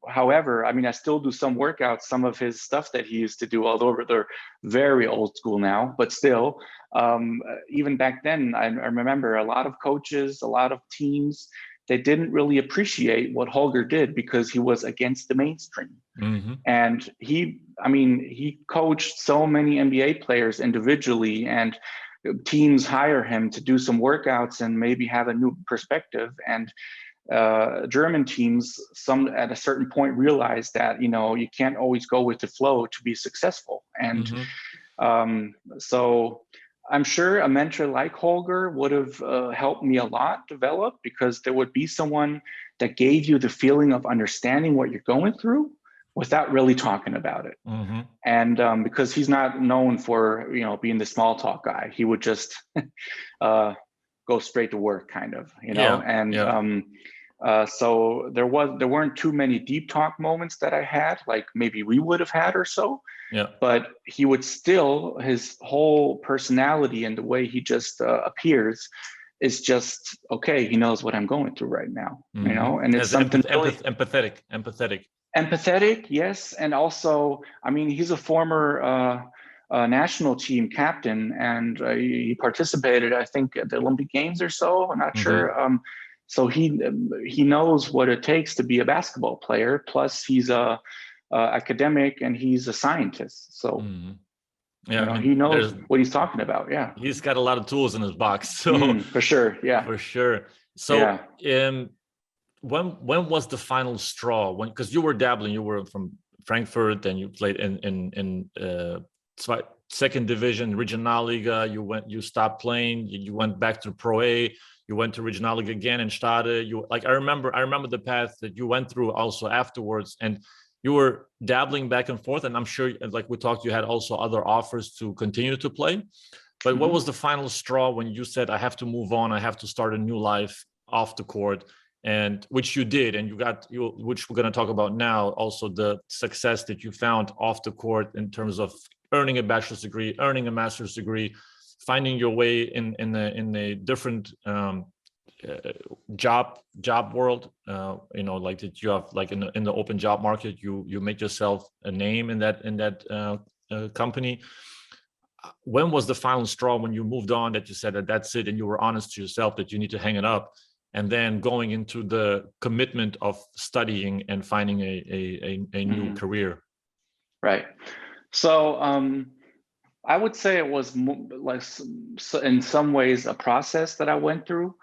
however, I mean, I still do some workouts, some of his stuff that he used to do, although they're very old school now, but still, even back then, I remember a lot of coaches, a lot of teams, they didn't really appreciate what Holger did because he was against the mainstream. And he coached so many NBA players individually, and teams hire him to do some workouts and maybe have a new perspective. And German teams, some at a certain point realized that, you can't always go with the flow to be successful. And so I'm sure a mentor like Holger would have helped me a lot develop, because there would be someone that gave you the feeling of understanding what you're going through without really talking about it. And because he's not known for, being the small talk guy, he would just go straight to work kind of, so there weren't too many deep talk moments that I had, like maybe we would have had or so. But he would still, his whole personality and the way he just appears is just, okay, he knows what I'm going through right now, and it's something really empathetic, yes. And also, I mean, he's a former national team captain, and he participated, I think, at the Olympic Games or so. I'm not sure. So he knows what it takes to be a basketball player. Plus, he's a academic and he's a scientist. So he knows what he's talking about. Yeah, he's got a lot of tools in his box. So for sure, yeah, for sure. So when was the final straw? Because you were dabbling, you were from Frankfurt, and you played in second division, Regionalliga. You stopped playing. You went back to ProA. You went to Regionalliga again and started. I remember the path that you went through also afterwards. And you were dabbling back and forth, and I'm sure, like we talked, you had also other offers to continue to play. But what was the final straw when you said, I have to move on, I have to start a new life off the court, and which you did, and which we're going to talk about now, also the success that you found off the court in terms of earning a bachelor's degree, earning a master's degree, finding your way in a different job world, like that you have, like in the open job market, you make yourself a name in that company. When was the final straw when you moved on, that you said that that's it, and you were honest to yourself that you need to hang it up, and then going into the commitment of studying and finding a new career? Right. So I would say it was like in some ways a process that I went through.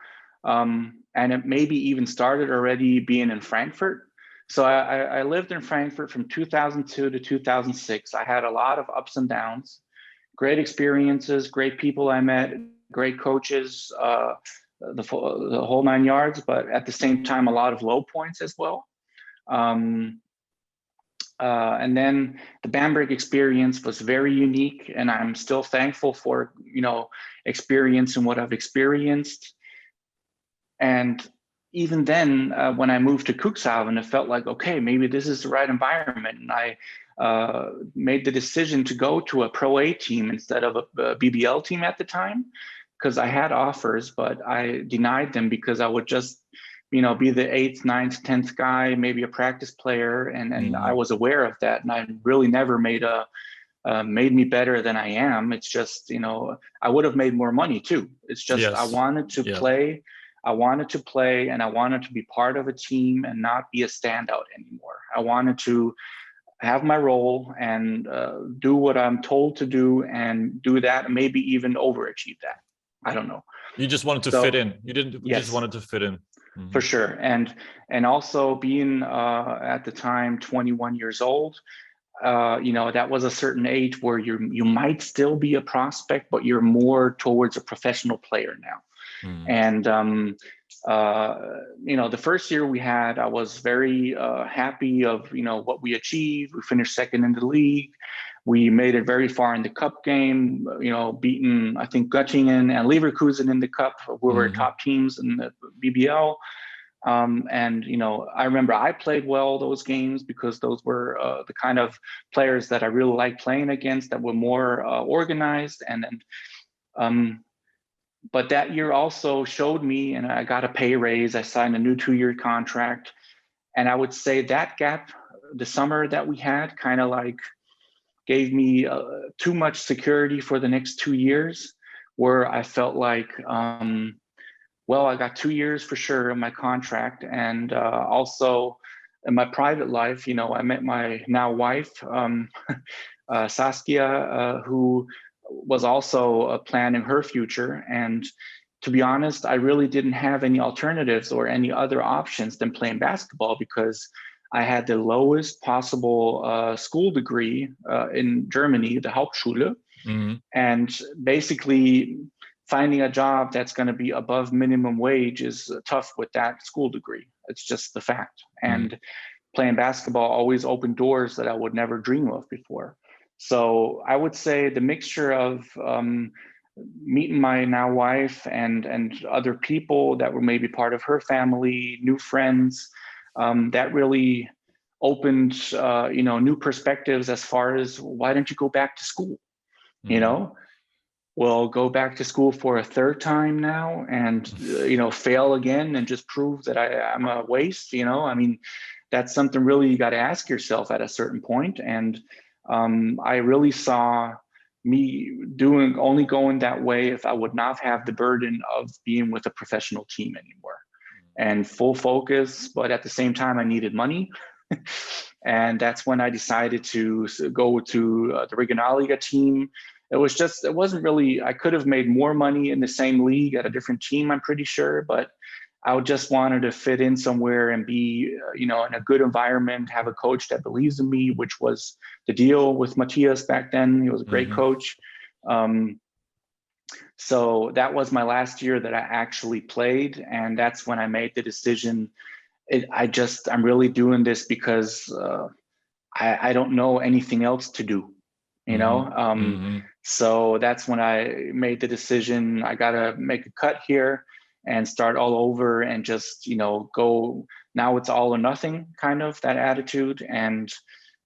And it maybe even started already being in Frankfurt. So I lived in Frankfurt from 2002 to 2006. I had a lot of ups and downs, great experiences, great people I met, great coaches, the whole 9 yards, but at the same time, a lot of low points as well. And then the Bamberg experience was very unique, and I'm still thankful for, experience and what I've experienced. And even then, when I moved to Cuxhaven, it felt like, okay, maybe this is the right environment. And I made the decision to go to a ProA team instead of a BBL team at the time, because I had offers, but I denied them because I would just, be the 8th, 9th, 10th guy, maybe a practice player. And I was aware of that. And I really never made me better than I am. It's just, I would have made more money too. It's just, I wanted to play. I wanted to play, and I wanted to be part of a team and not be a standout anymore. I wanted to have my role and do what I'm told to do, and do that, and maybe even overachieve that. I don't know. You just wanted to fit in. You didn't. You just wanted to fit in. Mm-hmm. For sure. And also being at the time 21 years old, that was a certain age where you might still be a prospect, but you're more towards a professional player now. And, the first year we had, I was very happy of, what we achieved. We finished second in the league. We made it very far in the cup game, beating, I think, Göttingen and Leverkusen in the cup. We were top teams in the BBL. And, I remember I played well those games because those were the kind of players that I really liked playing against, that were more organized. But that year also showed me, and I got a pay raise. I signed a new 2-year contract. And I would say that gap, the summer that we had, kind of like gave me too much security for the next 2 years, where I felt like, I got 2 years for sure in my contract. And also in my private life, I met my now wife, Saskia, who was also planning her future. And to be honest, I really didn't have any alternatives or any other options than playing basketball, because I had the lowest possible school degree in Germany, the Hauptschule. And basically finding a job that's going to be above minimum wage is tough with that school degree. It's just the fact. And playing basketball always opened doors that I would never dream of before. So I would say the mixture of meeting my now wife and other people that were maybe part of her family, new friends, that really opened new perspectives as far as, why don't you go back to school? Well, go back to school for a third time now and fail again and just prove that I'm a waste. That's something really you got to ask yourself at a certain point. And I really saw me only going that way if I would not have the burden of being with a professional team anymore, and full focus. But at the same time, I needed money. And that's when I decided to go to the Regionalliga team. It wasn't really, I could have made more money in the same league at a different team, I'm pretty sure, but I just wanted to fit in somewhere and be, in a good environment, have a coach that believes in me, which was the deal with Matthias back then. He was a great coach. So that was my last year that I actually played. And that's when I made the decision. I'm really doing this because I don't know anything else to do, you know? So that's when I made the decision, I gotta make a cut here and start all over and just, you know, go, now it's all or nothing kind of that attitude. And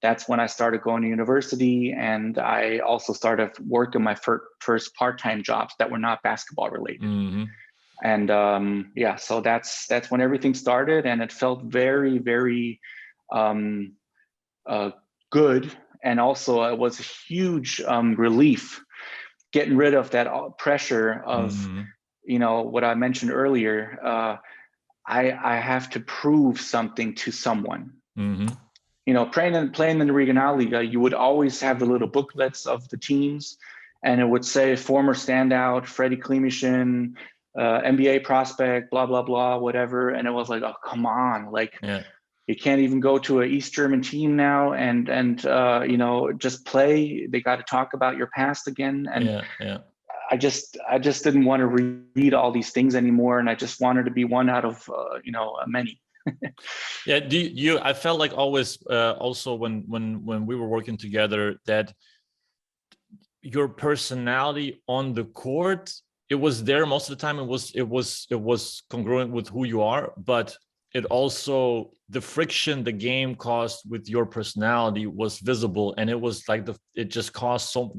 that's when I started going to university, and I also started working my first part-time jobs that were not basketball related. And yeah, so that's when everything started, and it felt very, very good. And also it was a huge relief getting rid of that pressure of, you know, what I mentioned earlier. I have to prove something to someone. You know, playing in the Regionalliga, you would always have the little booklets of the teams, and it would say former standout Fredrick Kleemichen, NBA prospect, blah blah blah, whatever. And it was like, oh come on, like you can't even go to an East German team now and you know, just play. They got to talk about your past again. And I just didn't want to read all these things anymore, and I just wanted to be one out of you know, many. Yeah, I felt like always also when we were working together, that your personality on the court, it was there most of the time. It was congruent with who you are, but it also, the friction the game caused with your personality was visible, and it was like the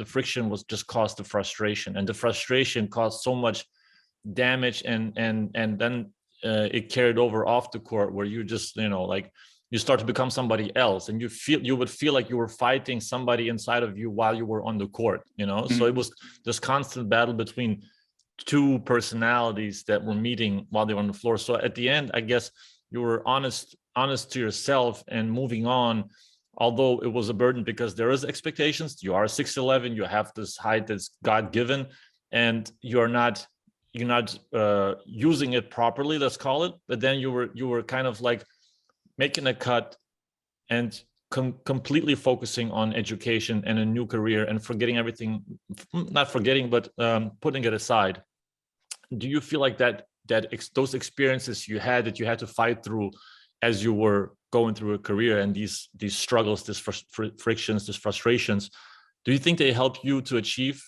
friction was just caused the frustration, and the frustration caused so much damage, and then it carried over off the court, where you just, you know, like you start to become somebody else, and you would feel like you were fighting somebody inside of you while you were on the court, you know. So it was this constant battle between two personalities that were meeting while they were on the floor. So at the end, I guess you were honest to yourself and moving on, although it was a burden, because there is expectations. You are 6'11", you have this height that's God-given, and you're not using it properly, let's call it. But then you were kind of like making a cut and completely focusing on education and a new career, and forgetting everything, not forgetting, but putting it aside. Do you feel like those experiences you had, that you had to fight through as you were going through a career, and these struggles, these frictions, these frustrations, do you think they helped you to achieve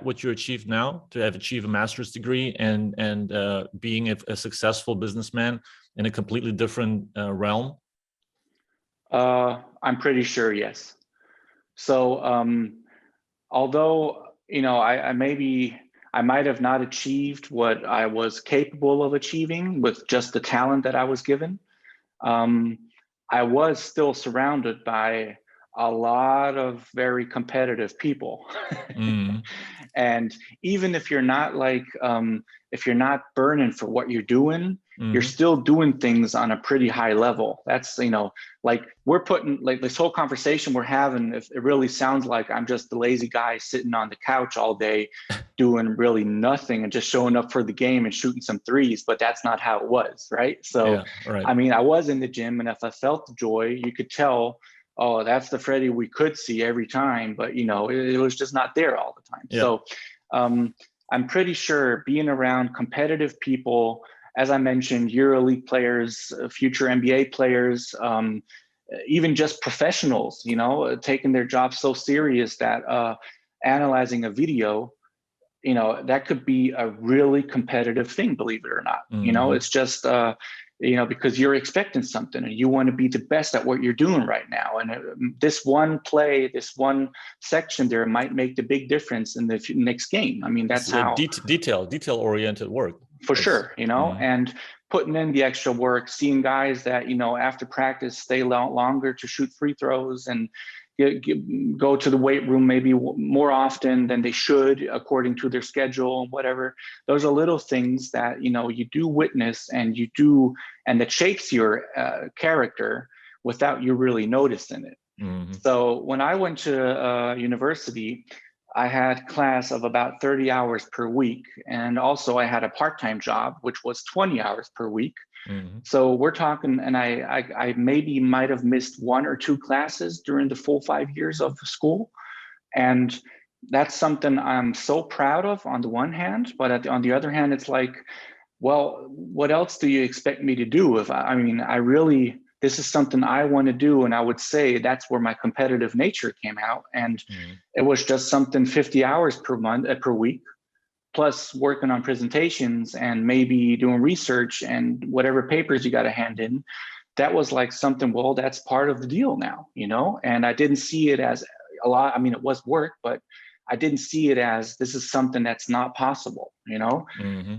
what you achieve now, to have achieved a master's degree and being a successful businessman in a completely different realm? I'm pretty sure, yes. So although, you know, I might have not achieved what I was capable of achieving with just the talent that I was given, I was still surrounded by a lot of very competitive people. And even if you're not like, if you're not burning for what you're doing, you're still doing things on a pretty high level. That's, you know, like we're putting, like this whole conversation we're having, if it really sounds like I'm just the lazy guy sitting on the couch all day doing really nothing and just showing up for the game and shooting some threes, but that's not how it was, right? So, I mean, I was in the gym, and if I felt the joy, you could tell, oh, that's the Freddie we could see every time, but you know, it was just not there all the time. So I'm pretty sure being around competitive people, as I mentioned, EuroLeague players, future NBA players, even just professionals, you know, taking their job so serious that analyzing a video, you know, that could be a really competitive thing, believe it or not. You know, it's just, you know, because you're expecting something and you want to be the best at what you're doing right now. And this one play, this one section there might make the big difference in the next game. I mean, that's how detail-oriented work. For sure, you know, and putting in the extra work, seeing guys that, you know, after practice stay longer to shoot free throws and go to the weight room maybe more often than they should according to their schedule, whatever. Those are little things that, you know, you do witness and you do, and that shapes your character without you really noticing it. So when I went to university, I had class of about 30 hours per week. And also I had a part-time job, which was 20 hours per week. So we're talking, and I maybe might have missed 1 or 2 classes during the full 5 years of school. And that's something I'm so proud of on the one hand, but on the other hand, it's like, well, what else do you expect me to do? If I mean, this is something I want to do. And I would say that's where my competitive nature came out. And it was just something 50 hours per week, plus working on presentations and maybe doing research and whatever papers you got to hand in. That was like something, well, that's part of the deal now, you know? And I didn't see it as a lot. I mean, it was work, but I didn't see it as this is something that's not possible, you know?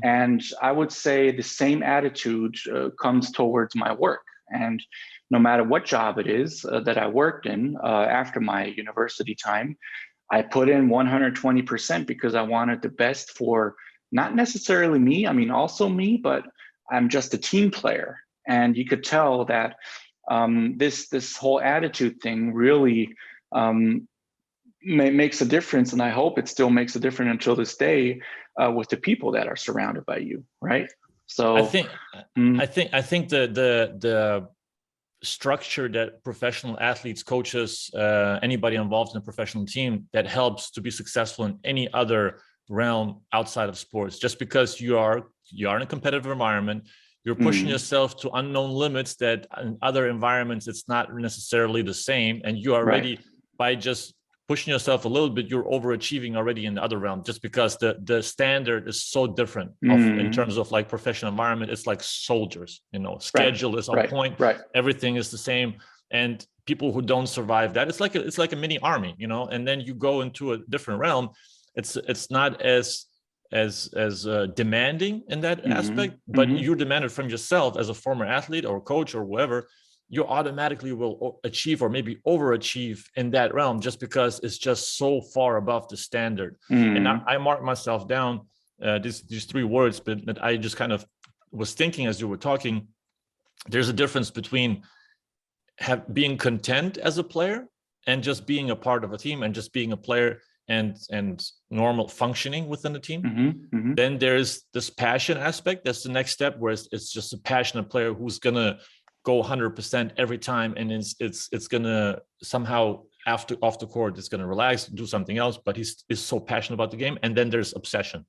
And I would say the same attitude comes towards my work. And no matter what job it is that I worked in after my university time, I put in 120% because I wanted the best for not necessarily me, I mean, also me, but I'm just a team player. And you could tell that this whole attitude thing really makes a difference. And I hope it still makes a difference until this day with the people that are surrounded by you, right? So I think the structure that professional athletes, coaches, anybody involved in a professional team that helps to be successful in any other realm outside of sports, just because you are in a competitive environment, you're pushing yourself to unknown limits that in other environments it's not necessarily the same, and you already by just pushing yourself a little bit, you're overachieving already in the other realm, just because the standard is so different in terms of like professional environment. It's like soldiers, you know, schedule is on point, everything is the same. And people who don't survive that, it's like a mini army, you know. And then you go into a different realm, it's not as demanding in that aspect, but you demand it from yourself as a former athlete or coach or whoever. You automatically will achieve or maybe overachieve in that realm, just because it's just so far above the standard. And I marked myself down these three words, but that I just kind of was thinking as you were talking. There's a difference between being content as a player and just being a part of a team and just being a player and normal functioning within a team. Then there's this passion aspect. That's the next step, where it's just a passionate player who's gonna go 100% every time, and it's gonna somehow off the court, it's gonna relax, do something else, but he's so passionate about the game. And then there's obsession.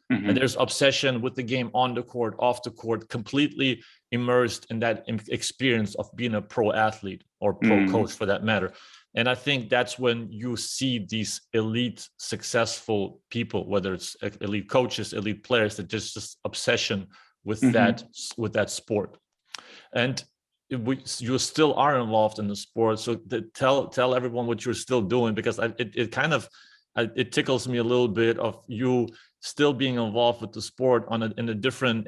And there's obsession with the game on the court, off the court, completely immersed in that experience of being a pro athlete or pro coach for that matter. And I think that's when you see these elite successful people, whether it's elite coaches, elite players, that just obsession with that sport. And you still are involved in the sport, so tell everyone what you're still doing, because it tickles me a little bit of you still being involved with the sport in a different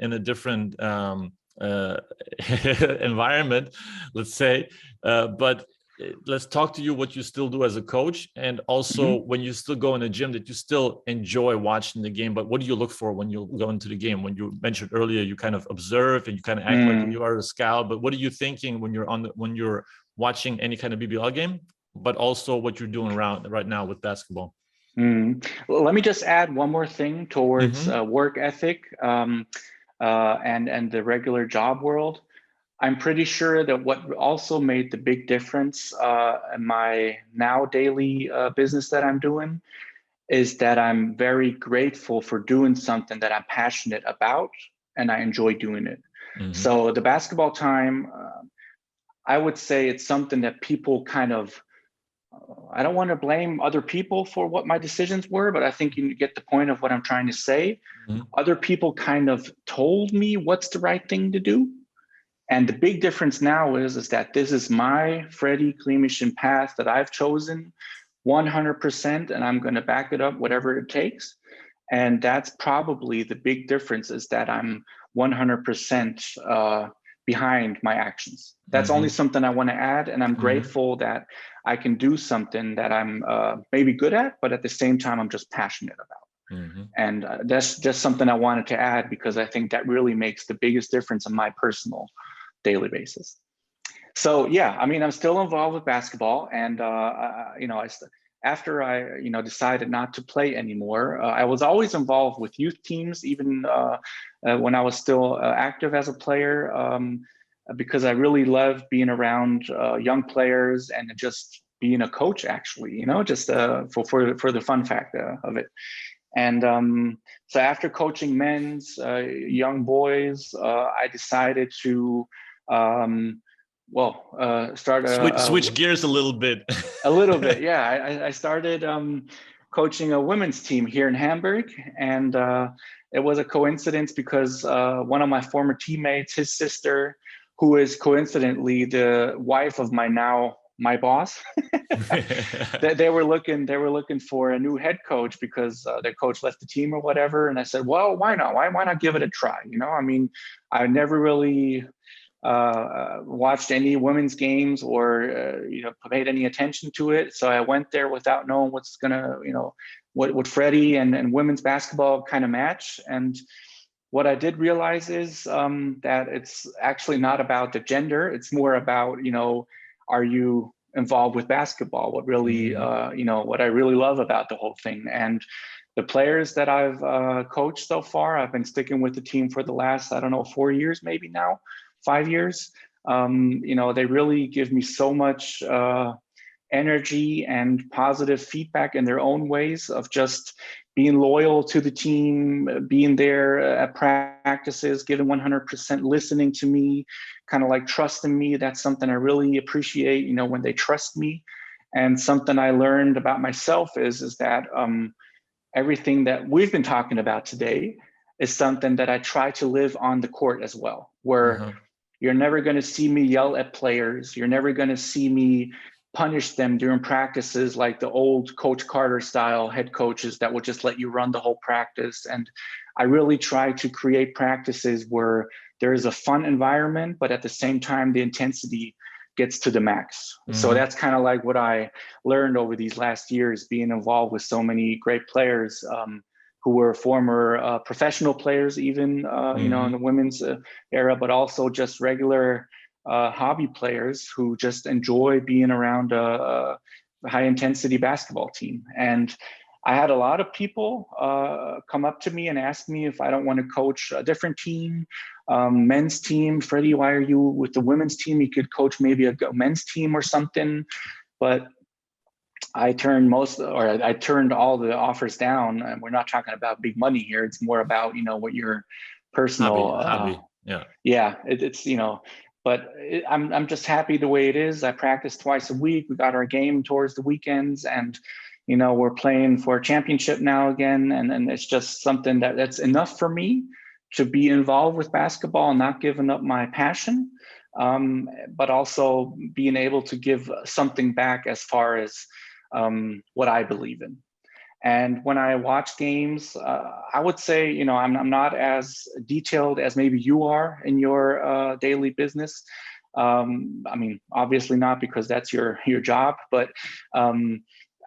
environment, let's say. But let's talk to you what you still do as a coach, and also when you still go in the gym, that you still enjoy watching the game. But what do you look for when you go into the game? When you mentioned earlier, you kind of observe and you kind of act like you are a scout. But what are you thinking when you're watching any kind of BBL game? But also what you're doing right now with basketball. Well, let me just add one more thing towards work ethic and the regular job world. I'm pretty sure that what also made the big difference in my now daily business that I'm doing is that I'm very grateful for doing something that I'm passionate about and I enjoy doing it. So the basketball time, I would say it's something that people kind of, I don't want to blame other people for what my decisions were, but I think you get the point of what I'm trying to say. Other people kind of told me what's the right thing to do. And the big difference now is that this is my Fredrick Kleemichen path that I've chosen 100%, and I'm going to back it up whatever it takes. And that's probably the big difference, is that I'm 100% behind my actions. That's only something I want to add. And I'm grateful that I can do something that I'm maybe good at, but at the same time, I'm just passionate about. And that's just something I wanted to add, because I think that really makes the biggest difference in my personal daily basis. So yeah, I mean, I'm still involved with basketball, and after I decided not to play anymore, I was always involved with youth teams, even when I was still active as a player, because I really love being around young players and just being a coach, actually, just for the fun factor of it. And so after coaching men's young boys, I decided to Switch gears a little bit. A little bit, yeah. I started coaching a women's team here in Hamburg, and it was a coincidence because one of my former teammates, his sister, who is coincidentally the wife of my boss, they were looking for a new head coach because their coach left the team or whatever. And I said, well, why not? Why not give it a try? I mean, I never really watched any women's games or paid any attention to it. So I went there without knowing what's gonna, what Freddie and women's basketball kind of match. And what I did realize is that it's actually not about the gender. It's more about, are you involved with basketball? What really, what I really love about the whole thing. And the players that I've coached so far, I've been sticking with the team for the last, 4 years, maybe now, 5 years. They really give me so much energy and positive feedback in their own ways of just being loyal to the team, being there at practices, giving 100%, listening to me, kind of like trusting me. That's something I really appreciate, when they trust me. And something I learned about myself is that everything that we've been talking about today is something that I try to live on the court as well, where you're never going to see me yell at players. You're never going to see me punish them during practices like the old Coach Carter style head coaches that would just let you run the whole practice. And I really try to create practices where there is a fun environment, but at the same time, the intensity gets to the max. So that's kind of like what I learned over these last years, being involved with so many great players who were former professional players, even, in the women's era, but also just regular hobby players who just enjoy being around a high intensity basketball team. And I had a lot of people come up to me and ask me if I don't want to coach a different team, men's team. Freddie, why are you with the women's team? You could coach maybe a men's team or something. But I turned all the offers down. And we're not talking about big money here. It's more about, what your personal hobby. It's but I'm just happy the way it is. I practice twice a week. We got our game towards the weekends, and we're playing for a championship now again. And it's just something that's enough for me to be involved with basketball and not giving up my passion, but also being able to give something back as far as what I believe in. And when I watch games, I would say, I'm not as detailed as maybe you are in your daily business. I mean, obviously not, because that's your job, but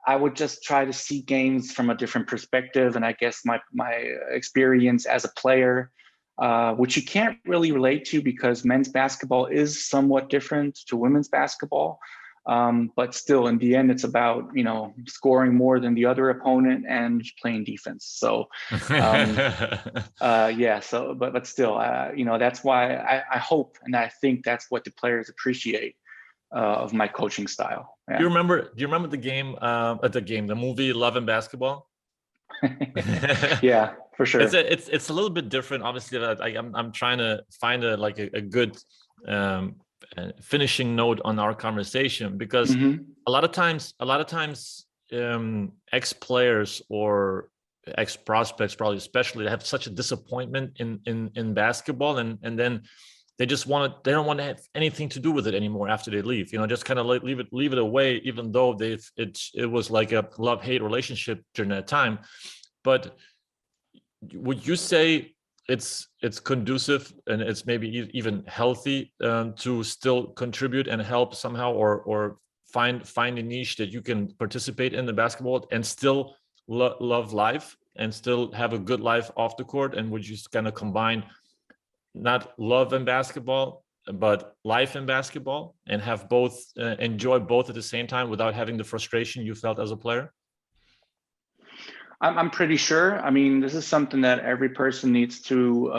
I would just try to see games from a different perspective. And I guess my experience as a player, which you can't really relate to because men's basketball is somewhat different to women's basketball. But still, in the end, it's about, scoring more than the other opponent and playing defense. So, but still, that's why I hope, and I think that's what the players appreciate of my coaching style. Yeah. Do you remember the movie Love and Basketball? Yeah, for sure. It's a little bit different. Obviously, I'm trying to find a good finishing note on our conversation, because a lot of times ex-players or ex-prospects, probably especially, have such a disappointment in basketball, and then they don't want to have anything to do with it anymore after they leave. Just kind of leave it away, even though it was like a love-hate relationship during that time. But would you say it's conducive and it's maybe even healthy to still contribute and help somehow, or find a niche that you can participate in the basketball and still love life and still have a good life off the court? And would you kind of combine not love in basketball, but life in basketball, and have both, enjoy both at the same time without having the frustration you felt as a player? I'm pretty sure. I mean, this is something that every person needs to,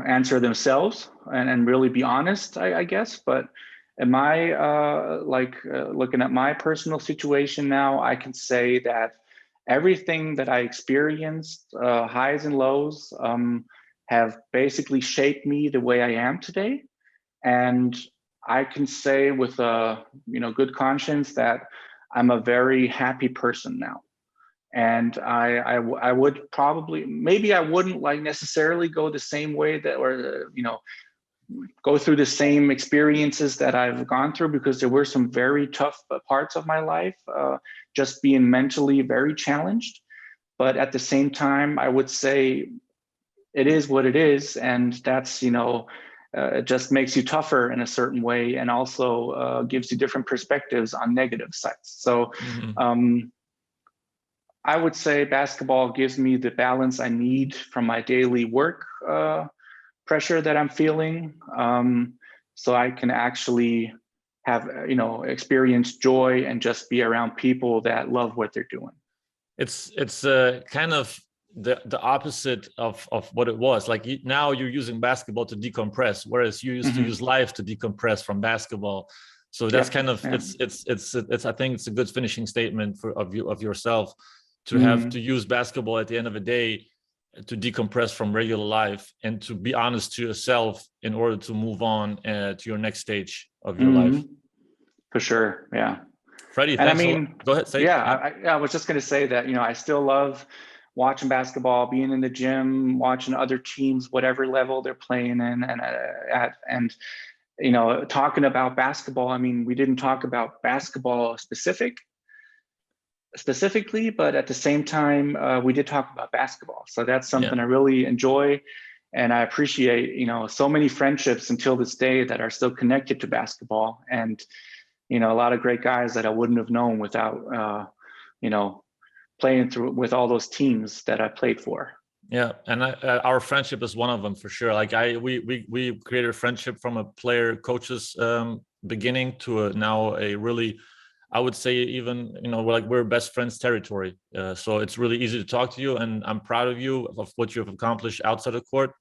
answer themselves and really be honest, I guess. But am I looking at my personal situation now, I can say that everything that I experienced, highs and lows, have basically shaped me the way I am today. And I can say with a good conscience that I'm a very happy person now. And I would probably, maybe I wouldn't like necessarily go the same way that, or go through the same experiences that I've gone through, because there were some very tough parts of my life, just being mentally very challenged. But at the same time, I would say it is what it is, and that's it just makes you tougher in a certain way, and also gives you different perspectives on negative sides. So I would say basketball gives me the balance I need from my daily work pressure that I'm feeling, so I can actually have experience joy and just be around people that love what they're doing. It's kind of the opposite of what it was. Like now you're using basketball to decompress, whereas you used to use life to decompress from basketball. So that's kind of it's I think it's a good finishing statement of yourself to have to use basketball at the end of the day to decompress from regular life and to be honest to yourself in order to move on to your next stage of your life. For sure, yeah. Freddie, and thanks. Go ahead. Say I was just going to say that I still love watching basketball, being in the gym, watching other teams, whatever level they're playing in, and talking about basketball. I mean, we didn't talk about basketball specifically, but at the same time, we did talk about basketball. So that's something I really enjoy, and I appreciate. So many friendships until this day that are still connected to basketball, and a lot of great guys that I wouldn't have known without playing through with all those teams that I played for. Yeah, and our friendship is one of them for sure. Like we created a friendship from a player coach's beginning to now a really, I would say even we're best friends territory. So it's really easy to talk to you, and I'm proud of you of what you have accomplished outside the court.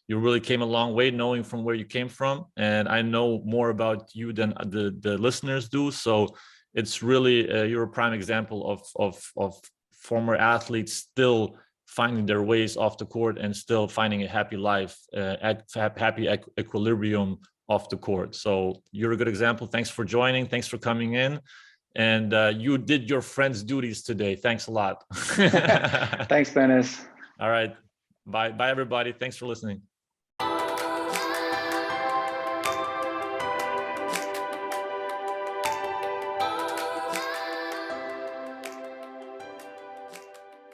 You really came a long way, knowing from where you came from, and I know more about you than the listeners do. So it's really you're a prime example of former athletes still finding their ways off the court and still finding a happy life, happy equilibrium off the court. So you're a good example. Thanks for joining. Thanks for coming in. And you did your friend's duties today. Thanks a lot. Thanks, Dennis. All right. Bye, everybody. Thanks for listening.